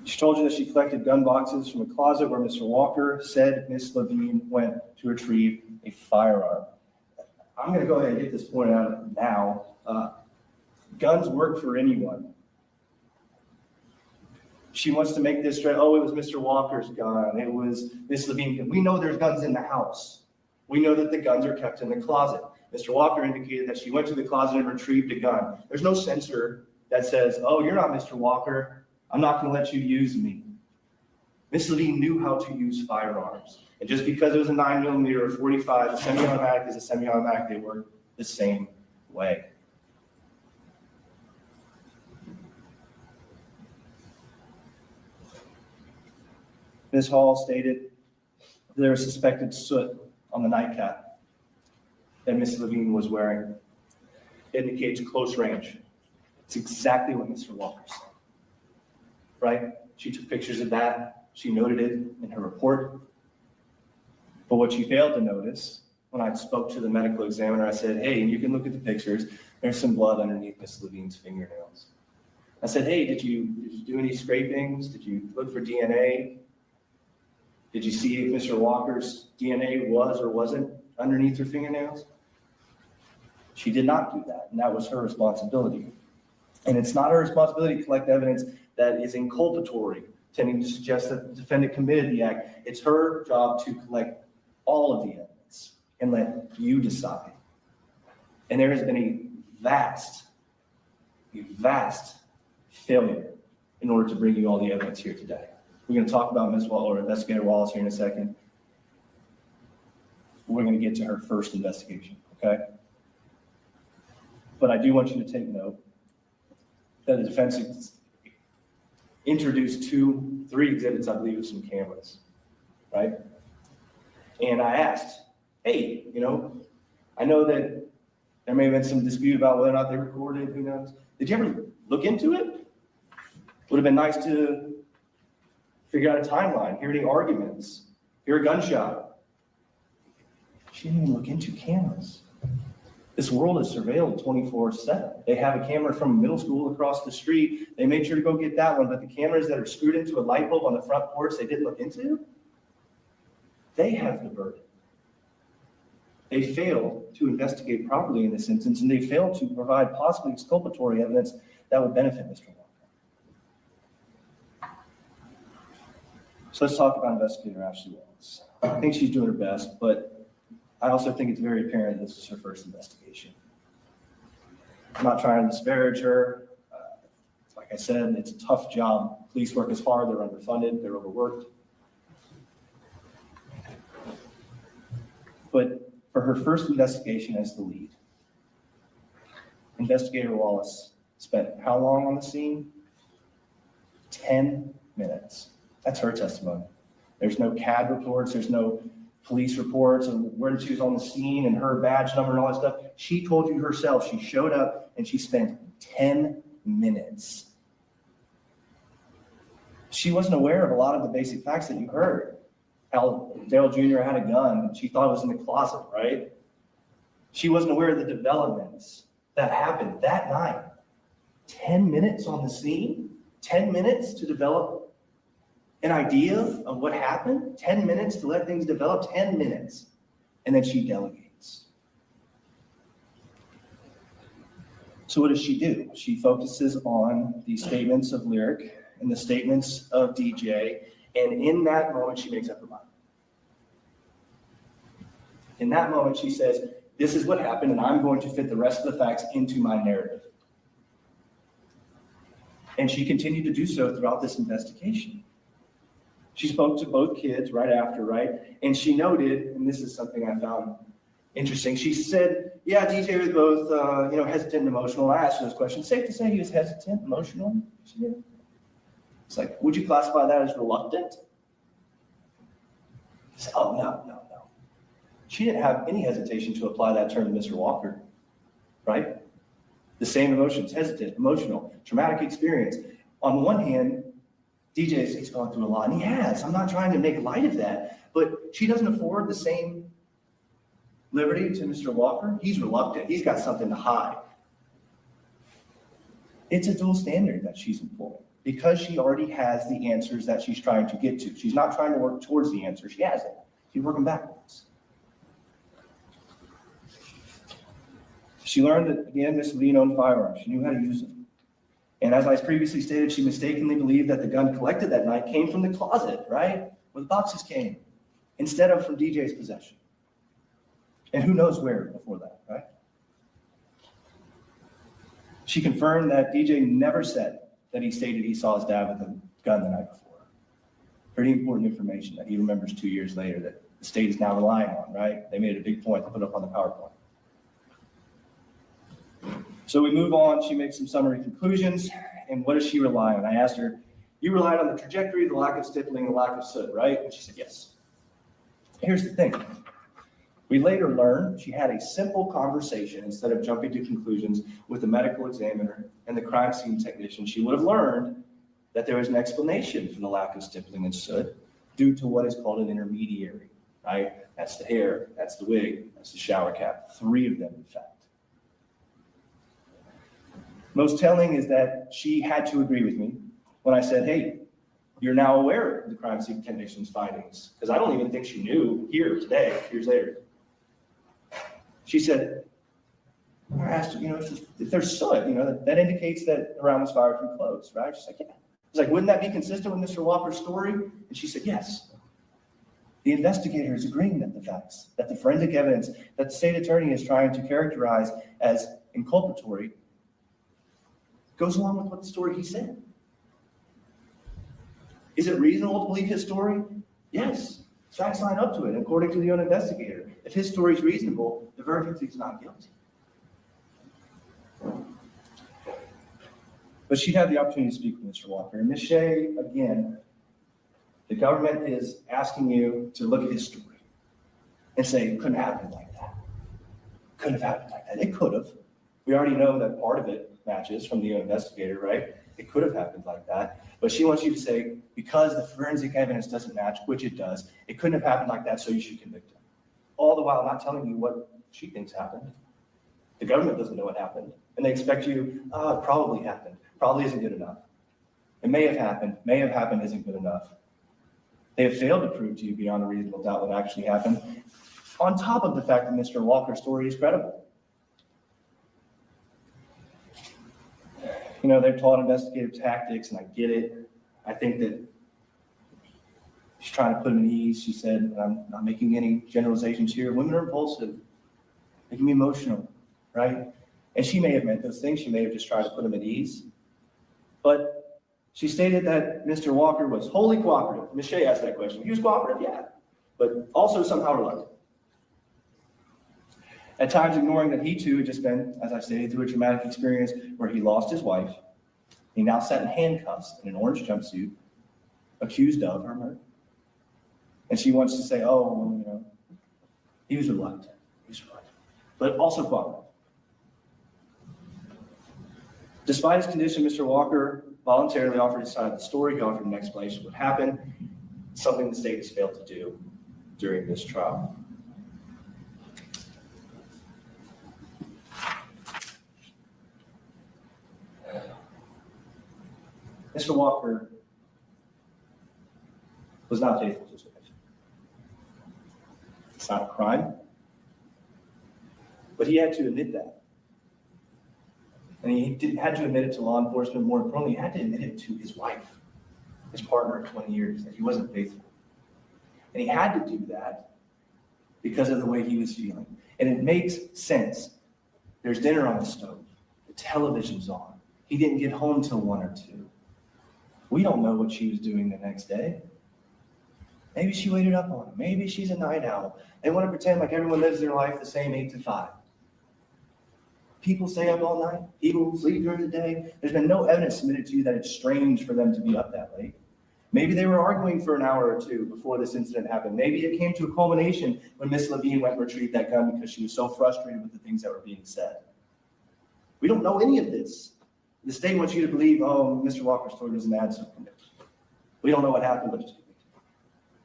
She told you that she collected gun boxes from a closet where Mr. Walker said Ms. Levine went to retrieve a firearm. I'm going to go ahead and get this pointed out now. Guns work for anyone. She wants to make this straight. Oh, it was Mr. Walker's gun. It was Ms. Levine. We know there's guns in the house. We know that the guns are kept in the closet. Mr. Walker indicated that she went to the closet and retrieved a gun. There's no censor that says, oh, you're not Mr. Walker. I'm not going to let you use me. Ms. Levine knew how to use firearms. And just because it was a 9mm or 45, a semi-automatic is a semi-automatic, they work the same away. Ms. Hall stated there was suspected soot on the nightcap that Ms. Levine was wearing. It indicates close range. It's exactly what Mr. Walker said, right? She took pictures of that. She noted it in her report. But what she failed to notice, when I spoke to the medical examiner, I said, hey, you can look at the pictures. There's some blood underneath Ms. Levine's fingernails. I said, hey, did you do any scrapings? Did you look for DNA? Did you see if Mr. Walker's DNA was or wasn't underneath her fingernails? She did not do that, and that was her responsibility. And it's not her responsibility to collect evidence that is inculpatory, tending to suggest that the defendant committed the act. It's her job to collect all of the evidence and let you decide. And there has been a vast failure in order to bring you all the evidence here today. We're going to talk about Ms. Wallace, or Investigator Wallace, here in a second. We're going to get to her first investigation, okay? But I do want you to take note that the defense introduced 3 exhibits, I believe, with some cameras, right? And I asked, hey, I know that there may have been some dispute about whether or not they recorded, who knows? Did you ever look into it? Would have been nice to figure out a timeline, hear any arguments, hear a gunshot. She didn't even look into cameras. This world is surveilled 24/7. They have a camera from middle school across the street. They made sure to go get that one, but the cameras that are screwed into a light bulb on the front porch they didn't look into, they have the burden. They failed to investigate properly in this instance, and they failed to provide possibly exculpatory evidence that would benefit Mr. Walker. So let's talk about Investigator Ashley Wallace. I think she's doing her best, but I also think it's very apparent this is her first investigation. I'm not trying to disparage her. Like I said, it's a tough job. Police work is hard. They're underfunded. They're overworked. But for her first investigation as the lead, Investigator Wallace spent how long on the scene? 10 minutes. That's her testimony. There's no CAD reports. There's no police reports and when she was on the scene and her badge number and all that stuff. She told you herself, she showed up and she spent 10 minutes. She wasn't aware of a lot of the basic facts that you heard. How Darryl Jr. had a gun. She thought it was in the closet, right? She wasn't aware of the developments that happened that night. 10 minutes on the scene? 10 minutes to develop an idea of what happened? 10 minutes to let things develop? 10 minutes. And then she delegates. So what does she do? She focuses on the statements of Lyric and the statements of DJ, and in that moment, she makes up her mind. In that moment, she says, this is what happened, and I'm going to fit the rest of the facts into my narrative. And she continued to do so throughout this investigation. She spoke to both kids right after, right? And she noted, and this is something I found interesting, she said, yeah, DJ was both, hesitant and emotional. I asked her this question. Safe to say he was hesitant, emotional? She did. It's like, would you classify that as reluctant? I said, oh, no. She didn't have any hesitation to apply that term to Mr. Walker, right? The same emotions, hesitant, emotional, traumatic experience. On one hand, DJ, he's gone through a lot, and he has. I'm not trying to make light of that, but she doesn't afford the same liberty to Mr. Walker. He's reluctant. He's got something to hide. It's a dual standard that she's employing because she already has the answers that she's trying to get to. She's not trying to work towards the answer. She has it. She's working backwards. She learned that, again, Ms. Levine owned firearms. She knew how to use them. And as I previously stated, she mistakenly believed that the gun collected that night came from the closet, right? Where the boxes came, instead of from DJ's possession. And who knows where before that, right? She confirmed that DJ never said that he stated he saw his dad with a gun the night before. Pretty important information that he remembers 2 years later that the state is now relying on, right? They made it a big point to put up on the PowerPoint. So we move on. She makes some summary conclusions. And what does she rely on? I asked her, you relied on the trajectory, the lack of stippling, the lack of soot, right? And she said, yes. Here's the thing. We later learned she had a simple conversation instead of jumping to conclusions with the medical examiner and the crime scene technician. She would have learned that there was an explanation for the lack of stippling and soot due to what is called an intermediary, right? That's the hair, that's the wig, that's the shower cap, 3 of them, in fact. Most telling is that she had to agree with me when I said, hey, you're now aware of the crime scene technician's findings, because I don't even think she knew here today, years later. She said, I asked her, if there's soot, that indicates that the round was fired from clothes, right? She's like, yeah. I was like, wouldn't that be consistent with Mr. Walker's story? And she said, yes. The investigator is agreeing that the facts, that the forensic evidence that the state attorney is trying to characterize as inculpatory goes along with what the story he said. Is it reasonable to believe his story? Yes. Facts line up to it, according to the own investigator. If his story is reasonable, the verdict is not guilty. But she'd have the opportunity to speak with Mr. Walker. And Ms. Shea, again, the government is asking you to look at his story and say, it couldn't happen like that. Couldn't have happened like that. It could have. We already know that part of it matches from the investigator, right? It could have happened like that. But she wants you to say, because the forensic evidence doesn't match, which it does, it couldn't have happened like that, so you should convict him. All the while not telling you what she thinks happened. The government doesn't know what happened. And they expect you, it probably happened. Probably isn't good enough. It may have happened isn't good enough. They have failed to prove to you beyond a reasonable doubt what actually happened, on top of the fact that Mr. Walker's story is credible. They're taught investigative tactics, and I get it. I think that she's trying to put him at ease. She said, and I'm not making any generalizations here, women are impulsive. They can be emotional, right? And she may have meant those things. She may have just tried to put him at ease. But she stated that Mr. Walker was wholly cooperative. Ms. Shea asked that question. He was cooperative, yeah, but also somehow reluctant. At times ignoring that he too had just been, as I stated, through a traumatic experience where he lost his wife. He now sat in handcuffs in an orange jumpsuit, accused of her murder. And she wants to say, he was reluctant. But also cooperative. Despite his condition, Mr. Walker voluntarily offered his side of the story. He offered an explanation of what happened, something the state has failed to do during this trial. Mr. Walker was not faithful to his wife. It's not a crime, but he had to admit that. And he had to admit it to law enforcement. More importantly, he had to admit it to his wife, his partner of 20 years, that he wasn't faithful. And he had to do that because of the way he was feeling. And it makes sense. There's dinner on the stove. The television's on. He didn't get home till 1 or 2. We don't know what she was doing the next day. Maybe she waited up on him. Maybe she's a night owl. They want to pretend like everyone lives their life the same 8 to 5. People stay up all night. People sleep during the day. There's been no evidence submitted to you that it's strange for them to be up that late. Maybe they were arguing for an hour or 2 before this incident happened. Maybe it came to a culmination when Miss Levine went and retrieved that gun because she was so frustrated with the things that were being said. We don't know any of this. The state wants you to believe, Mr. Walker's story doesn't add something. We don't know what happened, but just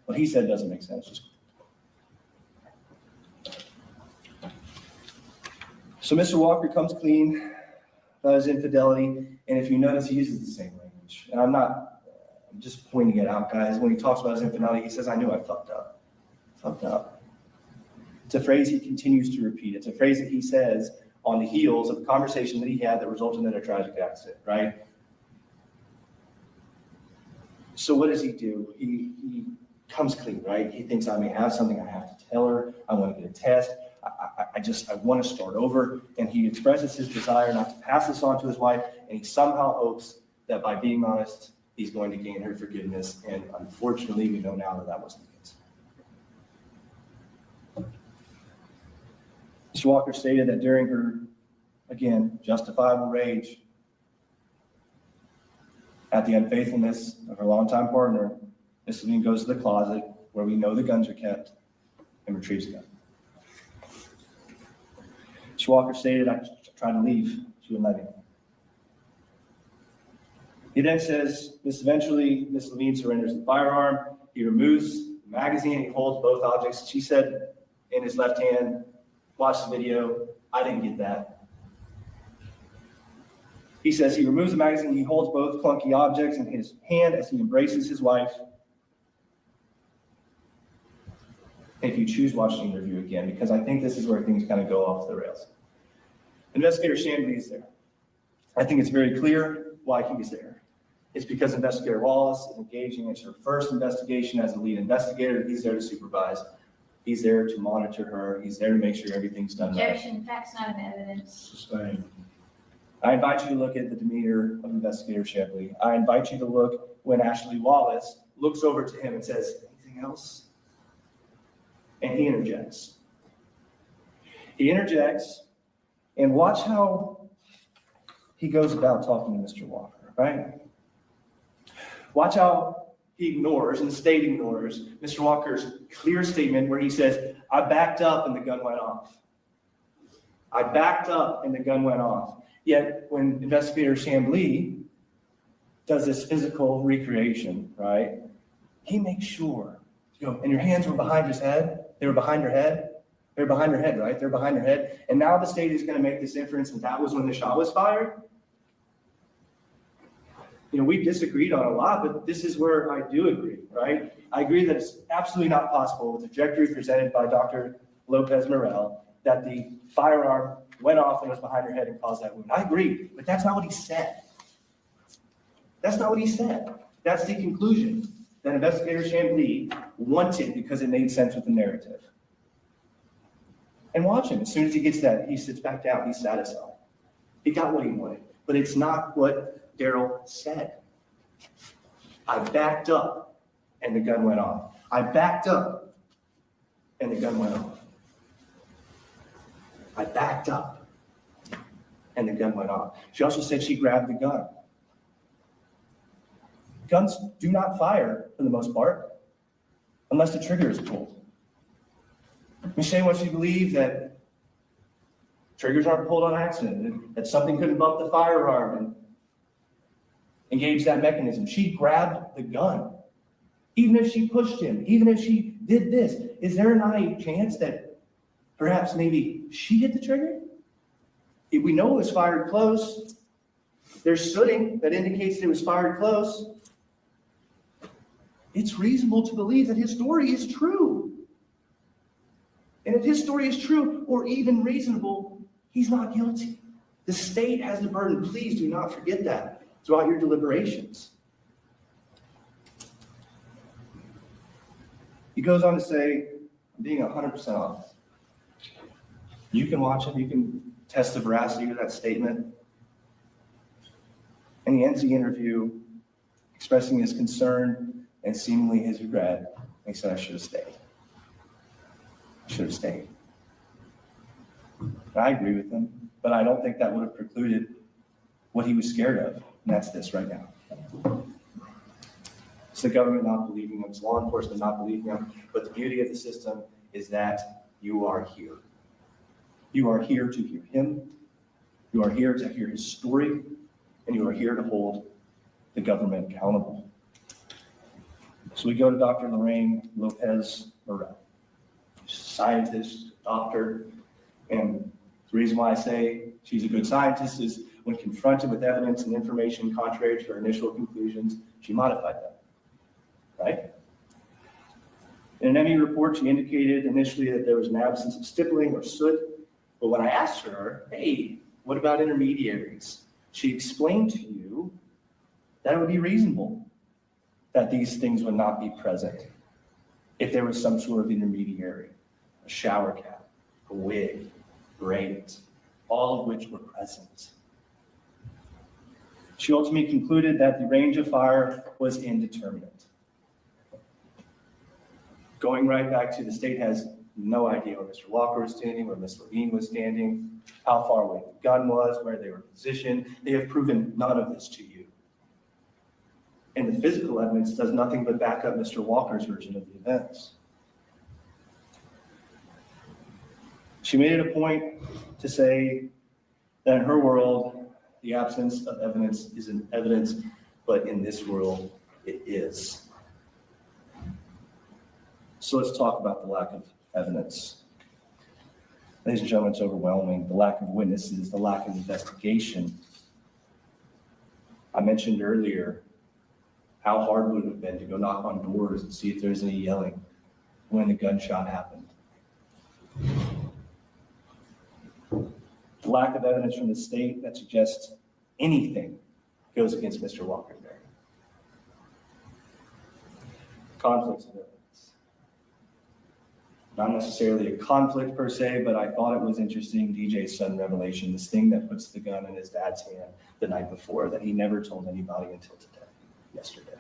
what he said doesn't make sense. So Mr. Walker comes clean about his infidelity, and if you notice, he uses the same language. And I'm just pointing it out, guys. When he talks about his infidelity, he says, I knew I fucked up. Fucked up. It's a phrase he continues to repeat. It's a phrase that he says on the heels of the conversation that he had that resulted in a tragic accident, right? So what does he do? He comes clean, right? He thinks I may have something, I have to tell her, I want to get a test, I want to start over, and he expresses his desire not to pass this on to his wife, and he somehow hopes that by being honest, he's going to gain her forgiveness, and unfortunately, we know now that that wasn't the case. Mr. Walker stated that during her again, justifiable rage at the unfaithfulness of her longtime partner, Ms. Levine goes to the closet where we know the guns are kept and retrieves the gun. Mr. Walker stated, I tried to leave. She wouldn't let me. He then says, eventually, Ms. Levine surrenders the firearm. He removes the magazine and he holds both objects. She said in his left hand, watch the video. I didn't get that. He says he removes the magazine. He holds both clunky objects in his hand as he embraces his wife. If you choose, watch the interview again, because I think this is where things kind of go off the rails. Investigator Chambly is there. I think it's very clear why he was there. It's because Investigator Wallace is engaging in her first investigation as the lead investigator. He's there to supervise. He's there to monitor her. He's there to make sure everything's done right. Objection, facts not in evidence. Sustained. I invite you to look at the demeanor of Investigator Chambly. I invite you to look when Ashley Wallace looks over to him and says, anything else? And he interjects. He interjects, and watch how he goes about talking to Mr. Walker, right? Watch how he ignores, and the state ignores, Mr. Walker's clear statement where he says, I backed up and the gun went off. I backed up and the gun went off. Yet when Investigator Chambly does this physical recreation, right, he makes sure, and your hands were behind his head. They were behind her head. They're behind her head, right? They're behind her head. And now the state is going to make this inference that was when the shot was fired. We disagreed on a lot, but this is where I do agree, right? I agree that it's absolutely not possible with the trajectory presented by Dr. Lopez Morel that the firearm went off and was behind her head and caused that wound. I agree, but that's not what he said. That's not what he said. That's the conclusion that Investigator Chambly wanted because it made sense with the narrative. And watch him. As soon as he gets that, he sits back down. He's satisfied. He got what he wanted. But it's not what Darryl said. I backed up and the gun went off. I backed up and the gun went off. I backed up and the gun went off. She also said she grabbed the gun. Guns do not fire for the most part unless the trigger is pulled. Michelle wants you to believe that triggers aren't pulled on accident, that something couldn't bump the firearm and engage that mechanism. She grabbed the gun. Even if she pushed him, even if she did this, is there not a chance that perhaps maybe she hit the trigger? If we know it was fired close, there's sooting that indicates that it was fired close. It's reasonable to believe that his story is true. And if his story is true or even reasonable, he's not guilty. The state has the burden. Please do not forget that throughout your deliberations. He goes on to say, I'm being 100% honest. You can watch it. You can test the veracity of that statement. And he ends the interview expressing his concern and seemingly his regret. He said, I should have stayed. I should have stayed. And I agree with him, but I don't think that would have precluded what he was scared of, and that's this right now. It's the government not believing him, it's law enforcement not believing him, but the beauty of the system is that you are here. You are here to hear him, you are here to hear his story, and you are here to hold the government accountable. So we go to Dr. Lorraine Lopez Morel, scientist, doctor, and the reason why I say she's a good scientist is when confronted with evidence and information contrary to her initial conclusions, she modified them, right? In an ME report, she indicated initially that there was an absence of stippling or soot, but when I asked her, hey, what about intermediaries? She explained to you that it would be reasonable that these things would not be present if there was some sort of intermediary, a shower cap, a wig, braids, all of which were present. She ultimately concluded that the range of fire was indeterminate. Going right back to the state has No idea where Mr. Walker was standing, where Ms. Levine was standing, how far away the gun was, where they were positioned. They have proven none of this to you. And the physical evidence does nothing but back up Mr. Walker's version of the events. She made it a point to say that in her world, the absence of evidence isn't evidence, but in this world, it is. So let's talk about the lack of evidence. Ladies and gentlemen, it's overwhelming. The lack of witnesses, the lack of investigation. I mentioned earlier how hard would it have been to go knock on doors and see if there's any yelling when the gunshot happened. The lack of evidence from the state that suggests anything goes against Mr. Walker there. Conflicts of evidence. Not necessarily a conflict per se, but I thought it was interesting, DJ's sudden revelation, this thing that puts the gun in his dad's hand the night before that he never told anybody until today, yesterday.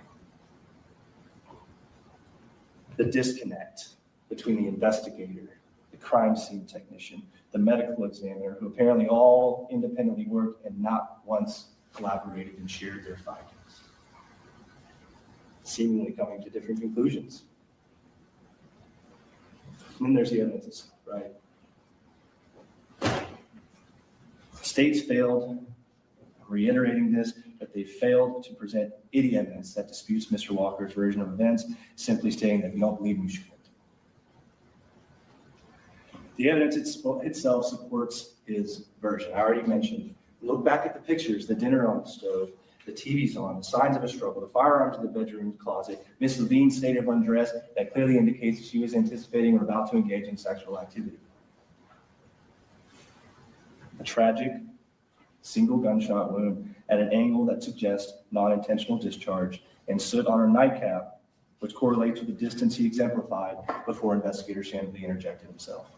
The disconnect between the investigator, the crime scene technician, the medical examiner, who apparently all independently worked and not once collaborated and shared their findings, seemingly coming to different conclusions. And then there's the evidence, right? States failed, reiterating this, that they failed to present any evidence that disputes Mr. Walker's version of events, simply stating that we don't believe we should. The evidence itself supports his version. I already mentioned, look back at the pictures, the dinner on the stove, the TV's on, the signs of a struggle, the firearms in the bedroom closet, Miss Levine's state of undress that clearly indicates that she was anticipating or about to engage in sexual activity. A tragic single gunshot wound at an angle that suggests non-intentional discharge and stood on her nightcap, which correlates with the distance he exemplified before investigator Sheena interjected himself.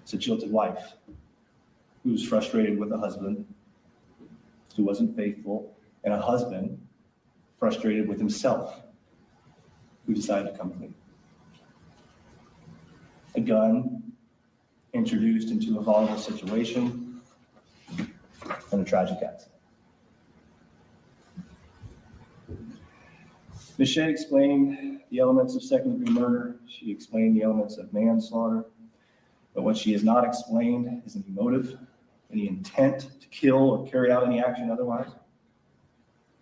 It's a jilted wife who was frustrated with a husband who wasn't faithful, and a husband frustrated with himself who decided to come clean. A gun introduced into a volatile situation and a tragic accident. Ms. Shea explained the elements of second-degree murder. She explained the elements of manslaughter. But what she has not explained is any motive, any intent to kill or carry out any action otherwise.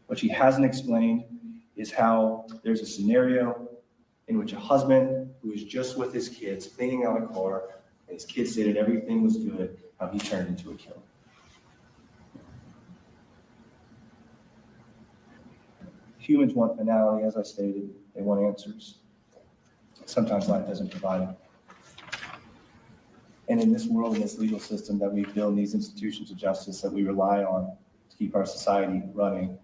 What she hasn't explained is how there's a scenario in which a husband who is just with his kids cleaning out a car, and his kids stated everything was good, how he turned into a killer. Humans want finality, as I stated. They want answers. Sometimes life doesn't provide them. And in this world, in this legal system that we build, these institutions of justice that we rely on to keep our society running,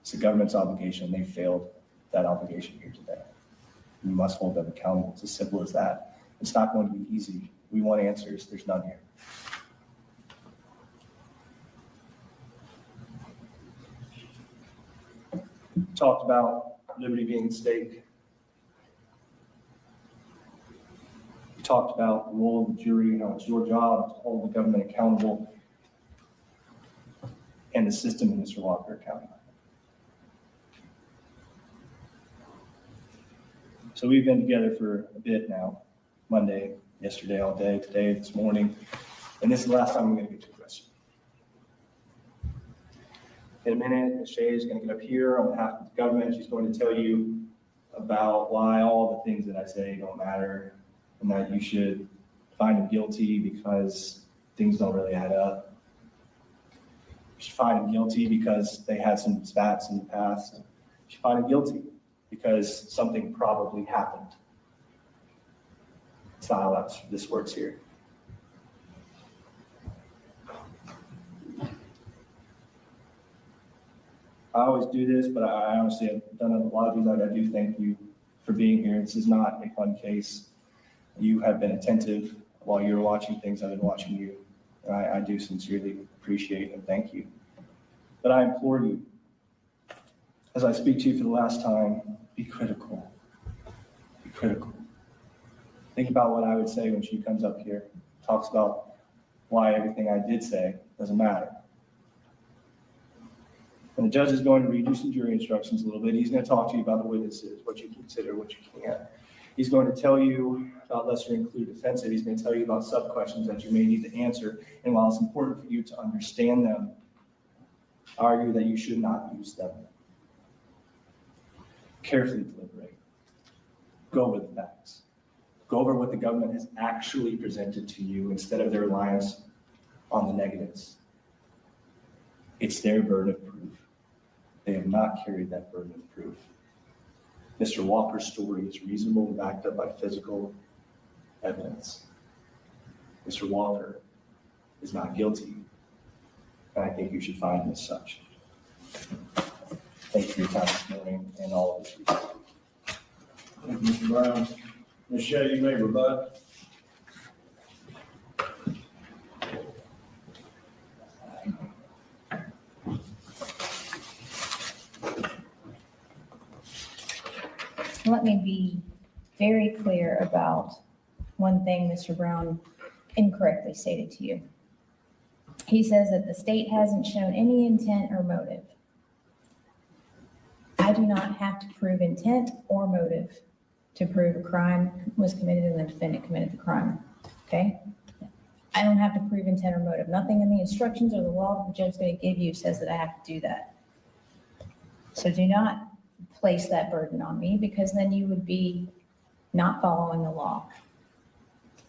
it's the government's obligation. They failed that obligation here today. We must hold them accountable. It's as simple as that. It's not going to be easy. We want answers. There's none here. Talked about liberty being at stake. We talked about the role of the jury, how it's your job to hold the government accountable and the system and Mr. Walker accountable. So we've been together for a bit now, Monday, yesterday, all day, today, this morning, and this is the last time I'm going to get to a question. In a minute, Ms. Shea is going to get up here on behalf of the government. She's going to tell you about why all the things that I say don't matter and that you should find him guilty because things don't really add up. You should find him guilty because they had some spats in the past. You should find him guilty because something probably happened. That's not how this works here. I always do this, but I honestly have done a lot of these. I do thank you for being here. This is not a fun case. You have been attentive while you were watching things. I've been watching you. I do sincerely appreciate and thank you. But I implore you, as I speak to you for the last time, be critical. Be critical. critical. Think about what I would say when she comes up here, talks about why everything I did say doesn't matter. And the judge is going to read you some jury instructions a little bit. He's going to talk to you about the witnesses, what you consider, what you can't. He's going to tell you about lesser included offensive. He's going to tell you about sub-questions that you may need to answer. And while it's important for you to understand them, argue that you should not use them. Carefully deliberate. Go over the facts. Go over what the government has actually presented to you instead of their reliance on the negatives. It's their burden of proof. They have not carried that burden of proof. Mr. Walker's story is reasonable and backed up by physical evidence. Mr. Walker is not guilty, and I think you should find him as such. Thank you for your time this morning and all of this research. Thank you, Mr. Brown. Ms. Shea, you may rebut. Let me be very clear about one thing Mr. Brown incorrectly stated to you. He says that the state hasn't shown any intent or motive. I do not have to prove intent or motive to prove a crime was committed and the defendant committed the crime, okay? I don't have to prove intent or motive. Nothing in the instructions or the law the judge is going to give you says that I have to do that. So do not place that burden on me, because then you would be not following the law.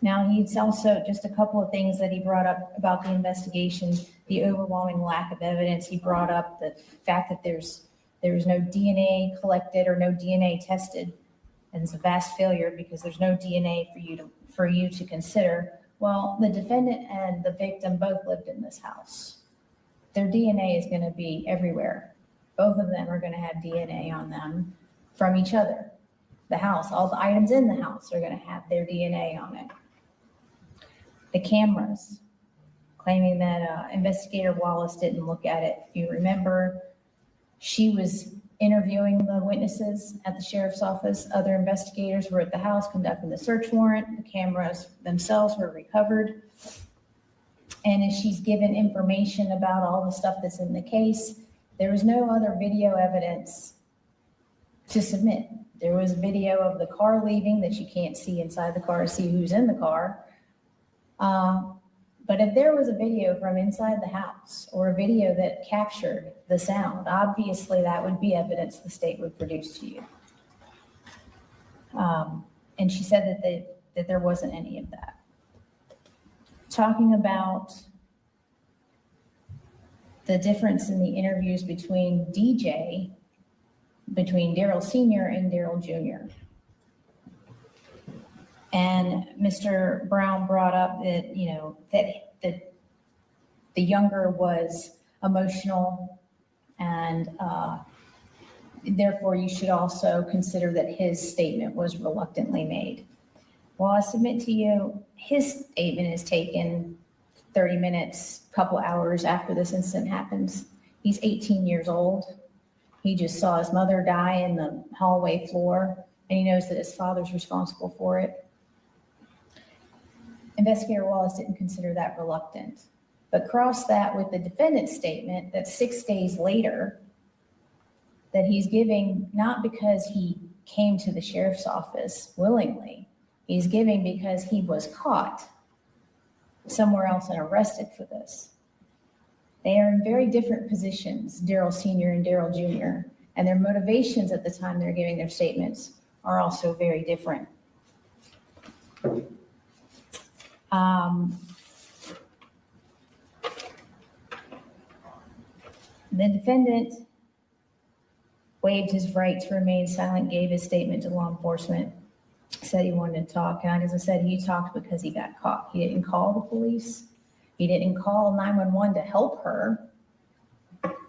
Now, he's also, just a couple of things that he brought up about the investigation, the overwhelming lack of evidence. He brought up the fact that there was no DNA collected or no DNA tested, and it's a vast failure because there's no DNA for you to consider. Well, the defendant and the victim both lived in this house. Their DNA is going to be everywhere. Both of them are going to have DNA on them from each other. The house, all the items in the house are going to have their DNA on it. The cameras, claiming that Investigator Wallace didn't look at it. If you remember, she was interviewing the witnesses at the sheriff's office. Other investigators were at the house conducting the search warrant. The cameras themselves were recovered. And as she's given information about all the stuff that's in the case, there was no other video evidence to submit. There was video of the car leaving that you can't see inside the car to see who's in the car. But if there was a video from inside the house or a video that captured the sound, obviously that would be evidence the state would produce to you. And she said that there wasn't any of that. Talking about the difference in the interviews between Darryl Sr. and Darryl Jr. And Mr. Brown brought up that, that the younger was emotional, and therefore you should also consider that his statement was reluctantly made. Well, I submit to you, his statement is taken 30 minutes, couple hours after this incident happens. He's 18 years old. He just saw his mother die in the hallway floor, and he knows that his father's responsible for it. Investigator Wallace didn't consider that reluctant, but cross that with the defendant's statement that 6 days later, that he's giving not because he came to the sheriff's office willingly, he's giving because he was caught somewhere else and arrested for this. They are in very different positions, Darryl Sr. and Darryl Jr., and their motivations at the time they're giving their statements are also very different. The defendant waived his right to remain silent, gave his statement to law enforcement, said he wanted to talk. And as I said, he talked because he got caught. He didn't call the police. He didn't call 911 to help her.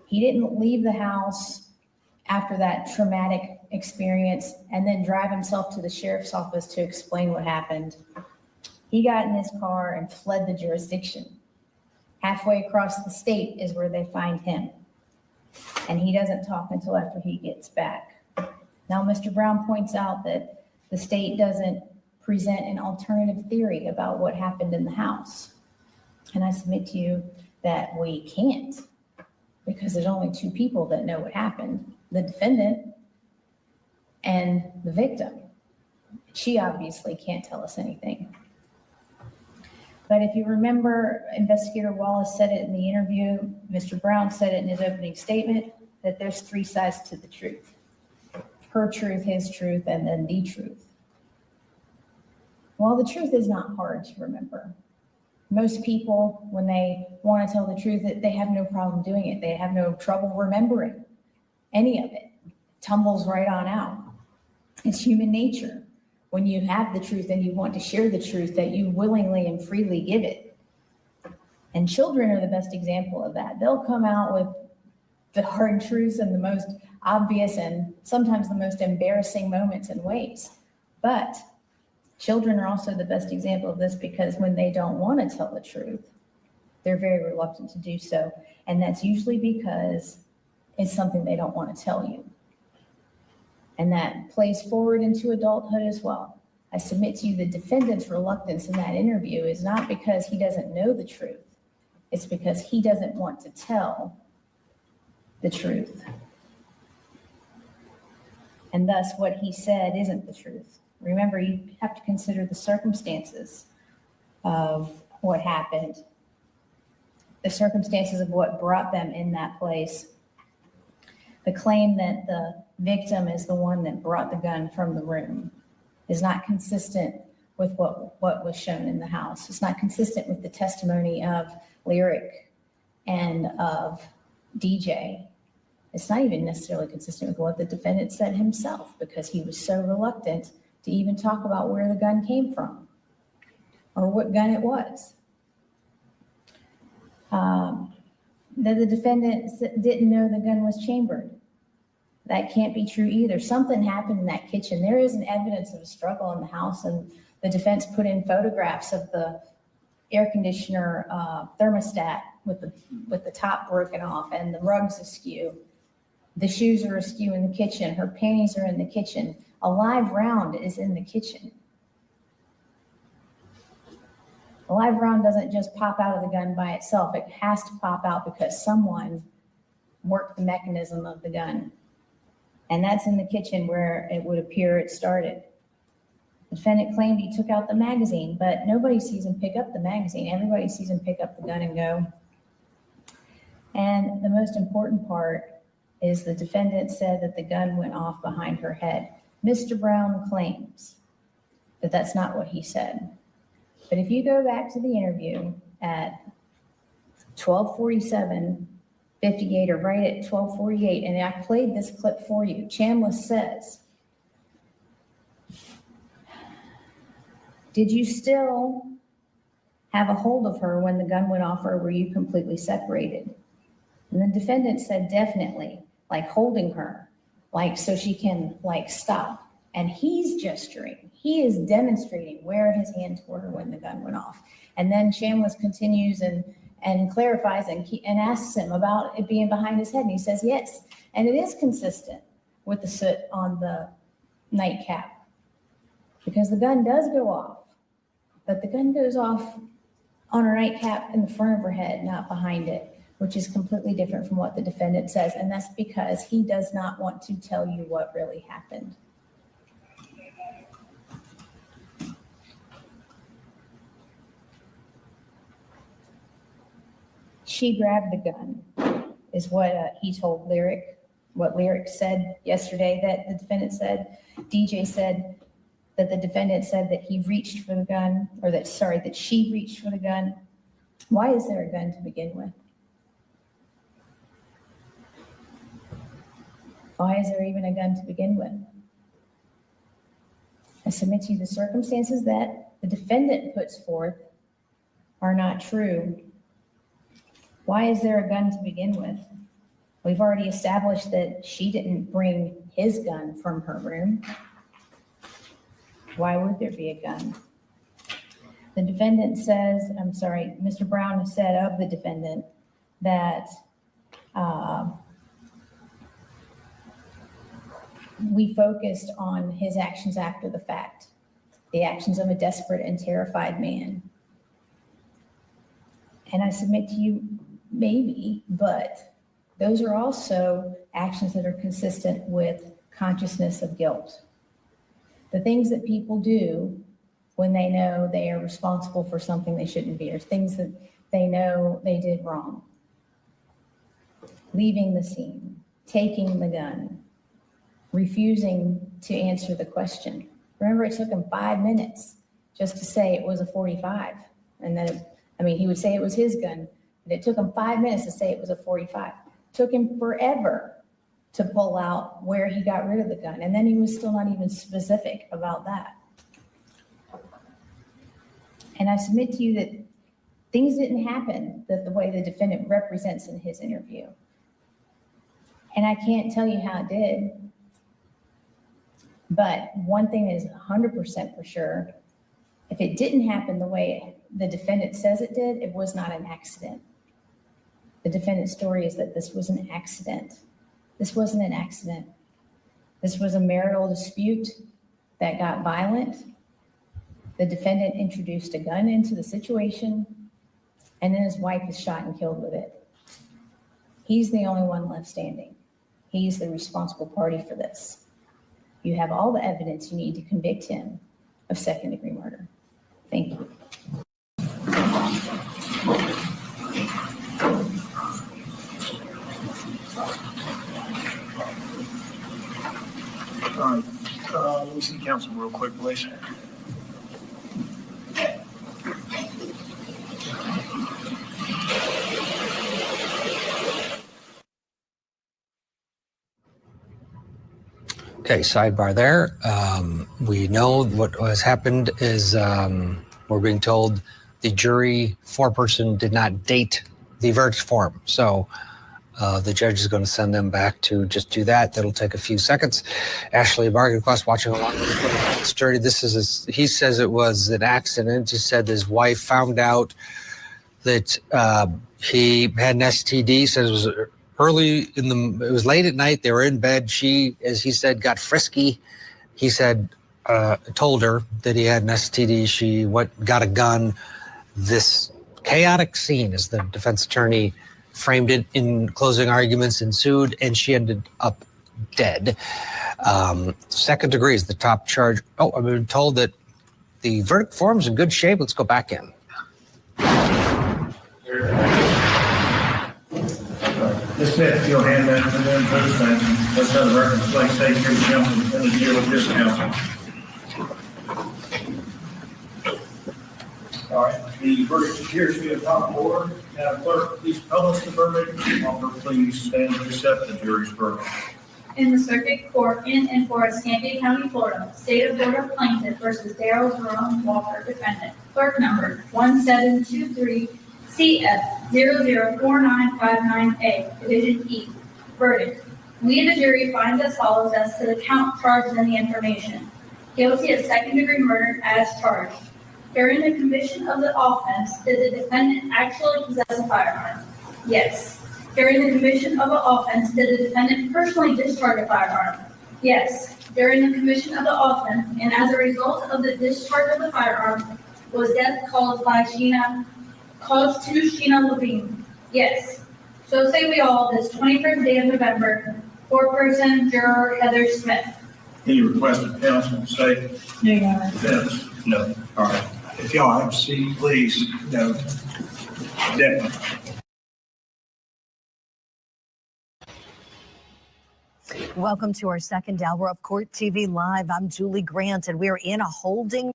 He didn't leave the house after that traumatic experience and then drive himself to the sheriff's office to explain what happened. He got in his car and fled the jurisdiction. Halfway across the state is where they find him. And he doesn't talk until after he gets back. Now, Mr. Brown points out that The state doesn't present an alternative theory about what happened in the house. And I submit to you that we can't, because there's only two people that know what happened, the defendant and the victim. She obviously can't tell us anything. But if you remember, Investigator Wallace said it in the interview, Mr. Brown said it in his opening statement, that there's three sides to the truth. Her truth, his truth, and then the truth. Well, the truth is not hard to remember. Most people, when they want to tell the truth, they have no problem doing it. They have no trouble remembering any of it. It tumbles right on out. It's human nature. When you have the truth and you want to share the truth, that you willingly and freely give it. And children are the best example of that. They'll come out with the hard truths and the most obvious and sometimes the most embarrassing moments and ways. But children are also the best example of this, because when they don't want to tell the truth, they're very reluctant to do so. And that's usually because it's something they don't want to tell you. And that plays forward into adulthood as well. I submit to you the defendant's reluctance in that interview is not because he doesn't know the truth. It's because he doesn't want to tell the truth. And thus what he said isn't the truth. Remember, you have to consider the circumstances of what happened, the circumstances of what brought them in that place. The claim that the victim is the one that brought the gun from the room is not consistent with what was shown in the house. It's not consistent with the testimony of Lyric and of DJ. It's not even necessarily consistent with what the defendant said himself, because he was so reluctant to even talk about where the gun came from or what gun it was. That the defendant didn't know the gun was chambered. That can't be true either. Something happened in that kitchen. There isn't evidence of a struggle in the house, and the defense put in photographs of the air conditioner thermostat with the top broken off and the rugs askew. The shoes are askew in the kitchen. Her panties are in the kitchen. A live round is in the kitchen. A live round doesn't just pop out of the gun by itself. It has to pop out because someone worked the mechanism of the gun. And that's in the kitchen where it would appear it started. The defendant claimed he took out the magazine, but nobody sees him pick up the magazine. Everybody sees him pick up the gun and go. And the most important part is the defendant said that the gun went off behind her head. Mr. Brown claims that that's not what he said. But if you go back to the interview at 12:47, 58, or right at 12:48, and I played this clip for you, Chambliss says, "Did you still have a hold of her when the gun went off, or were you completely separated?" And the defendant said, "Definitely, like holding her, like so she can like stop." And he's gesturing. He is demonstrating where his hands were when the gun went off. And then Chambliss continues and clarifies and asks him about it being behind his head. And he says, yes. And it is consistent with the soot on the nightcap, because the gun does go off, but the gun goes off on her nightcap in the front of her head, not behind it, which is completely different from what the defendant says. And that's because he does not want to tell you what really happened. She grabbed the gun, is what he told Lyric, what Lyric said yesterday that the defendant said. DJ said that the defendant said that he reached for the gun, or that she reached for the gun. Why is there a gun to begin with? Why is there even a gun to begin with? I submit to you the circumstances that the defendant puts forth are not true. Why is there a gun to begin with? We've already established that she didn't bring his gun from her room. Why would there be a gun? The defendant says, Mr. Brown said of the defendant that we focused on his actions after the fact, the actions of a desperate and terrified man. And I submit to you, maybe, but those are also actions that are consistent with consciousness of guilt. The things that people do when they know they are responsible for something they shouldn't be, or things that they know they did wrong. Leaving the scene, taking the gun, refusing to answer the question. Remember, it took him 5 minutes just to say it was a .45. And then, he would say it was his gun, but it took him 5 minutes to say it was a .45. It took him forever to pull out where he got rid of the gun. And then he was still not even specific about that. And I submit to you that things didn't happen the way the defendant represents in his interview. And I can't tell you how it did. But one thing is 100% for sure. If it didn't happen the way the defendant says it did, it was not an accident. The defendant's story is that this was an accident. This wasn't an accident. This was a marital dispute that got violent. The defendant introduced a gun into the situation, and then his wife is shot and killed with it. He's the only one left standing. He's the responsible party for this. You have all the evidence you need to convict him of second-degree murder. Thank you. All right, let me see council real quick, please. Okay, sidebar there. We know what has happened is we're being told the jury foreperson did not date the verdict form. So the judge is going to send them back to just do that. That'll take a few seconds. Ashley Margaret watching along with the jury. He says it was an accident. He said his wife found out that he had an STD. Says it was it was late at night. They were in bed. She, as he said, got frisky. He said, told her that he had an STD. She got a gun. This chaotic scene, as the defense attorney framed it in closing arguments, ensued, and she ended up dead. Second degree is the top charge. Oh, I've been told that the verdict form's in good shape. Let's go back in. Ms. Smith, if you'll hand that to them, please, and let's have the record reflect state here, council, and the deal with this council. All right, the verdict appears to be a top order. Now, clerk, please publish the verdict. Officer, please stand and accept the jury's verdict. In the circuit court in and for Escambia County, Florida, state of Florida plaintiff versus Darryll Walker, defendant, clerk number 1723 CF 004959A, Division E. Verdict. We, the jury, find as follows as to the count charged in the information. Guilty of second-degree murder as charged. During the commission of the offense, did the defendant actually possess a firearm? Yes. During the commission of the offense, did the defendant personally discharge a firearm? Yes. During the commission of the offense, and as a result of the discharge of the firearm, was death caused to Sheena Levine? Yes. So say we all, this 21st day of November, four-person juror Heather Smith. Any requested counsel say? No, Your Honor. Defense? No. All right. If y'all have a seat, please. No. Definitely. Welcome to our second hour of Court TV Live. I'm Julie Grant, and we're in a holding.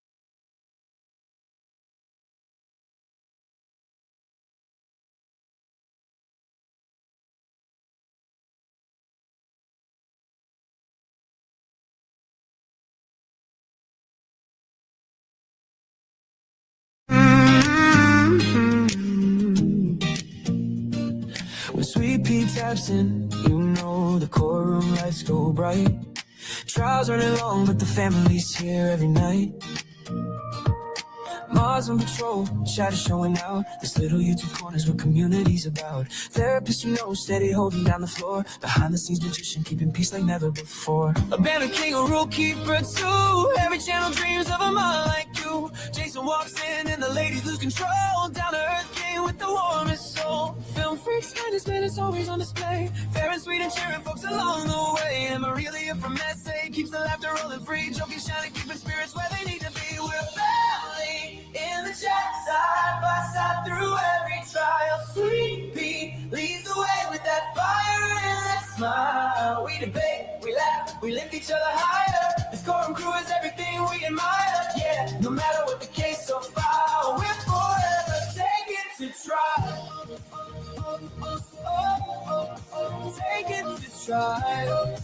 When Sweet Pea taps in, you know the courtroom lights go bright. Trials running long, but the family's here every night. Mars on patrol, shadows showing out. This little YouTube corner's what community's about. Therapist you know, steady holding down the floor. Behind the scenes magician, keeping peace like never before. A bandit king, a rule keeper too. Every channel dreams of a mind like you. Jason walks in and the ladies lose control. Down to earth king with the warmest soul. Film freaks, kindness, man, it's always on display. Fair and sweet and cheering folks along the way. And Marilia from SA keeps the laughter rolling free. Joking, shining, keeping spirits where they need to be. We're family in the chat, side by side through every trial. Sweet P leads the way with that fire and that smile. We debate, we laugh, we lift each other higher. This courtroom crew is everything we admire. Yeah, no matter what the case so far, we're forever taken to trial. Taken to trial.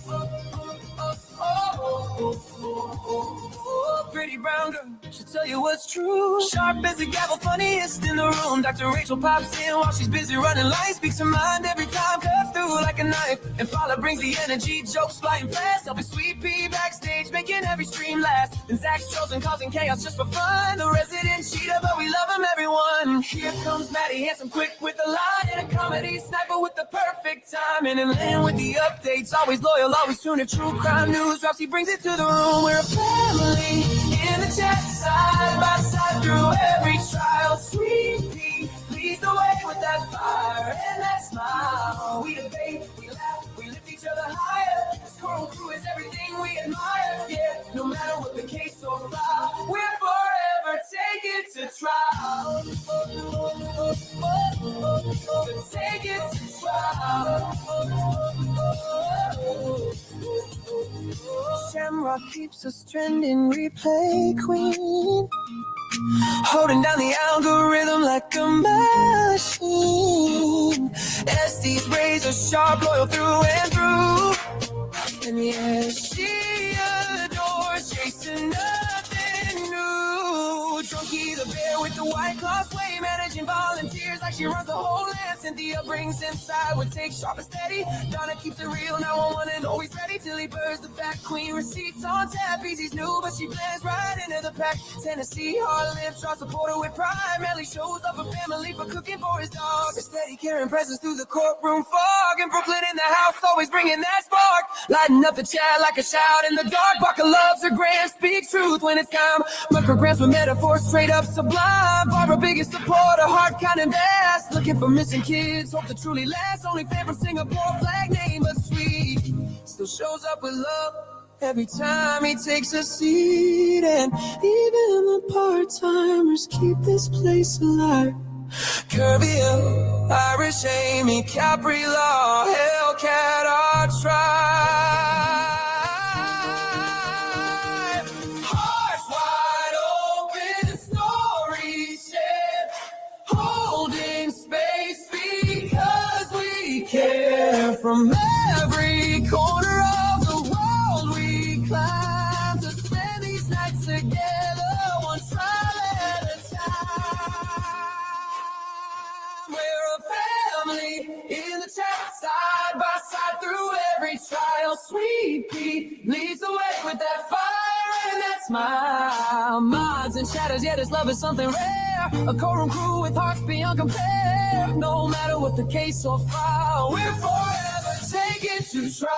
Pretty brown girl, she'll tell you what's true. Sharp as a gavel, funniest in the room. Dr. Rachel pops in while she's busy running lines. Speaks her mind every time, cuts through like a knife. And Paula brings the energy, jokes flying fast. Helping Sweet P backstage, making every stream last. And Zach's chosen, causing chaos just for fun. The resident cheater, but we love him, everyone. Here comes Maddie, handsome, quick with the line. And a comedy sniper with the perfect timing. And Lynn with the updates, always loyal, always tuned to true crime news drops. He brings it to the room. We're a family in the chat, side by side through every trial. Sweet P leads the way with that fire and that smile. We debate, we laugh, we lift each other higher. This coral crew is everything we admire. Yeah, no matter what the case so far, we're forever taken to trial. Take it to trial. Shamrock keeps us trending, replay queen. Holding down the algorithm like a machine. SD's razor sharp, loyal through and through. And yeah, she adores chasing nothing new. Drunky the bear with the white claw sway, managing volunteers like she runs the whole land. Cynthia brings inside what takes sharp and steady. Donna keeps it real, 911 and always ready till he burns the back. Queen receipts on tap, Easy's new, but she blends right into the pack. Tennessee, hard live, try support her with pride. Melly shows up a family for cooking for his dog. A steady carrying presence through the courtroom fog. And Brooklyn in the house, always bringing that spark. Lighting up the chat like a shout in the dark. Barker loves her grand, speaks truth when it's time. Micrograms with metaphors straight up sublime. Barbara biggest supporter, heart kind of vast. Looking for missing kids, hope to truly last. Only fan from Singapore, flag name but sweet. Still shows up with love every time he takes a seat. And even the part-timers keep this place alive. Curvy, Irish Amy, Capri Law, Hellcat, our tribe. Hearts wide open, stories shared, holding space because we care. From every corner of the world we climb to spend these nights together, one trial at a time. We're a family in the chat, side by side through every trial. Sweet P leads the way with that fire and that smile. Mods and shadows, yeah, this love is something rare. A courtroom crew with hearts beyond compare. No matter what the case or file, we're forever taken to trial.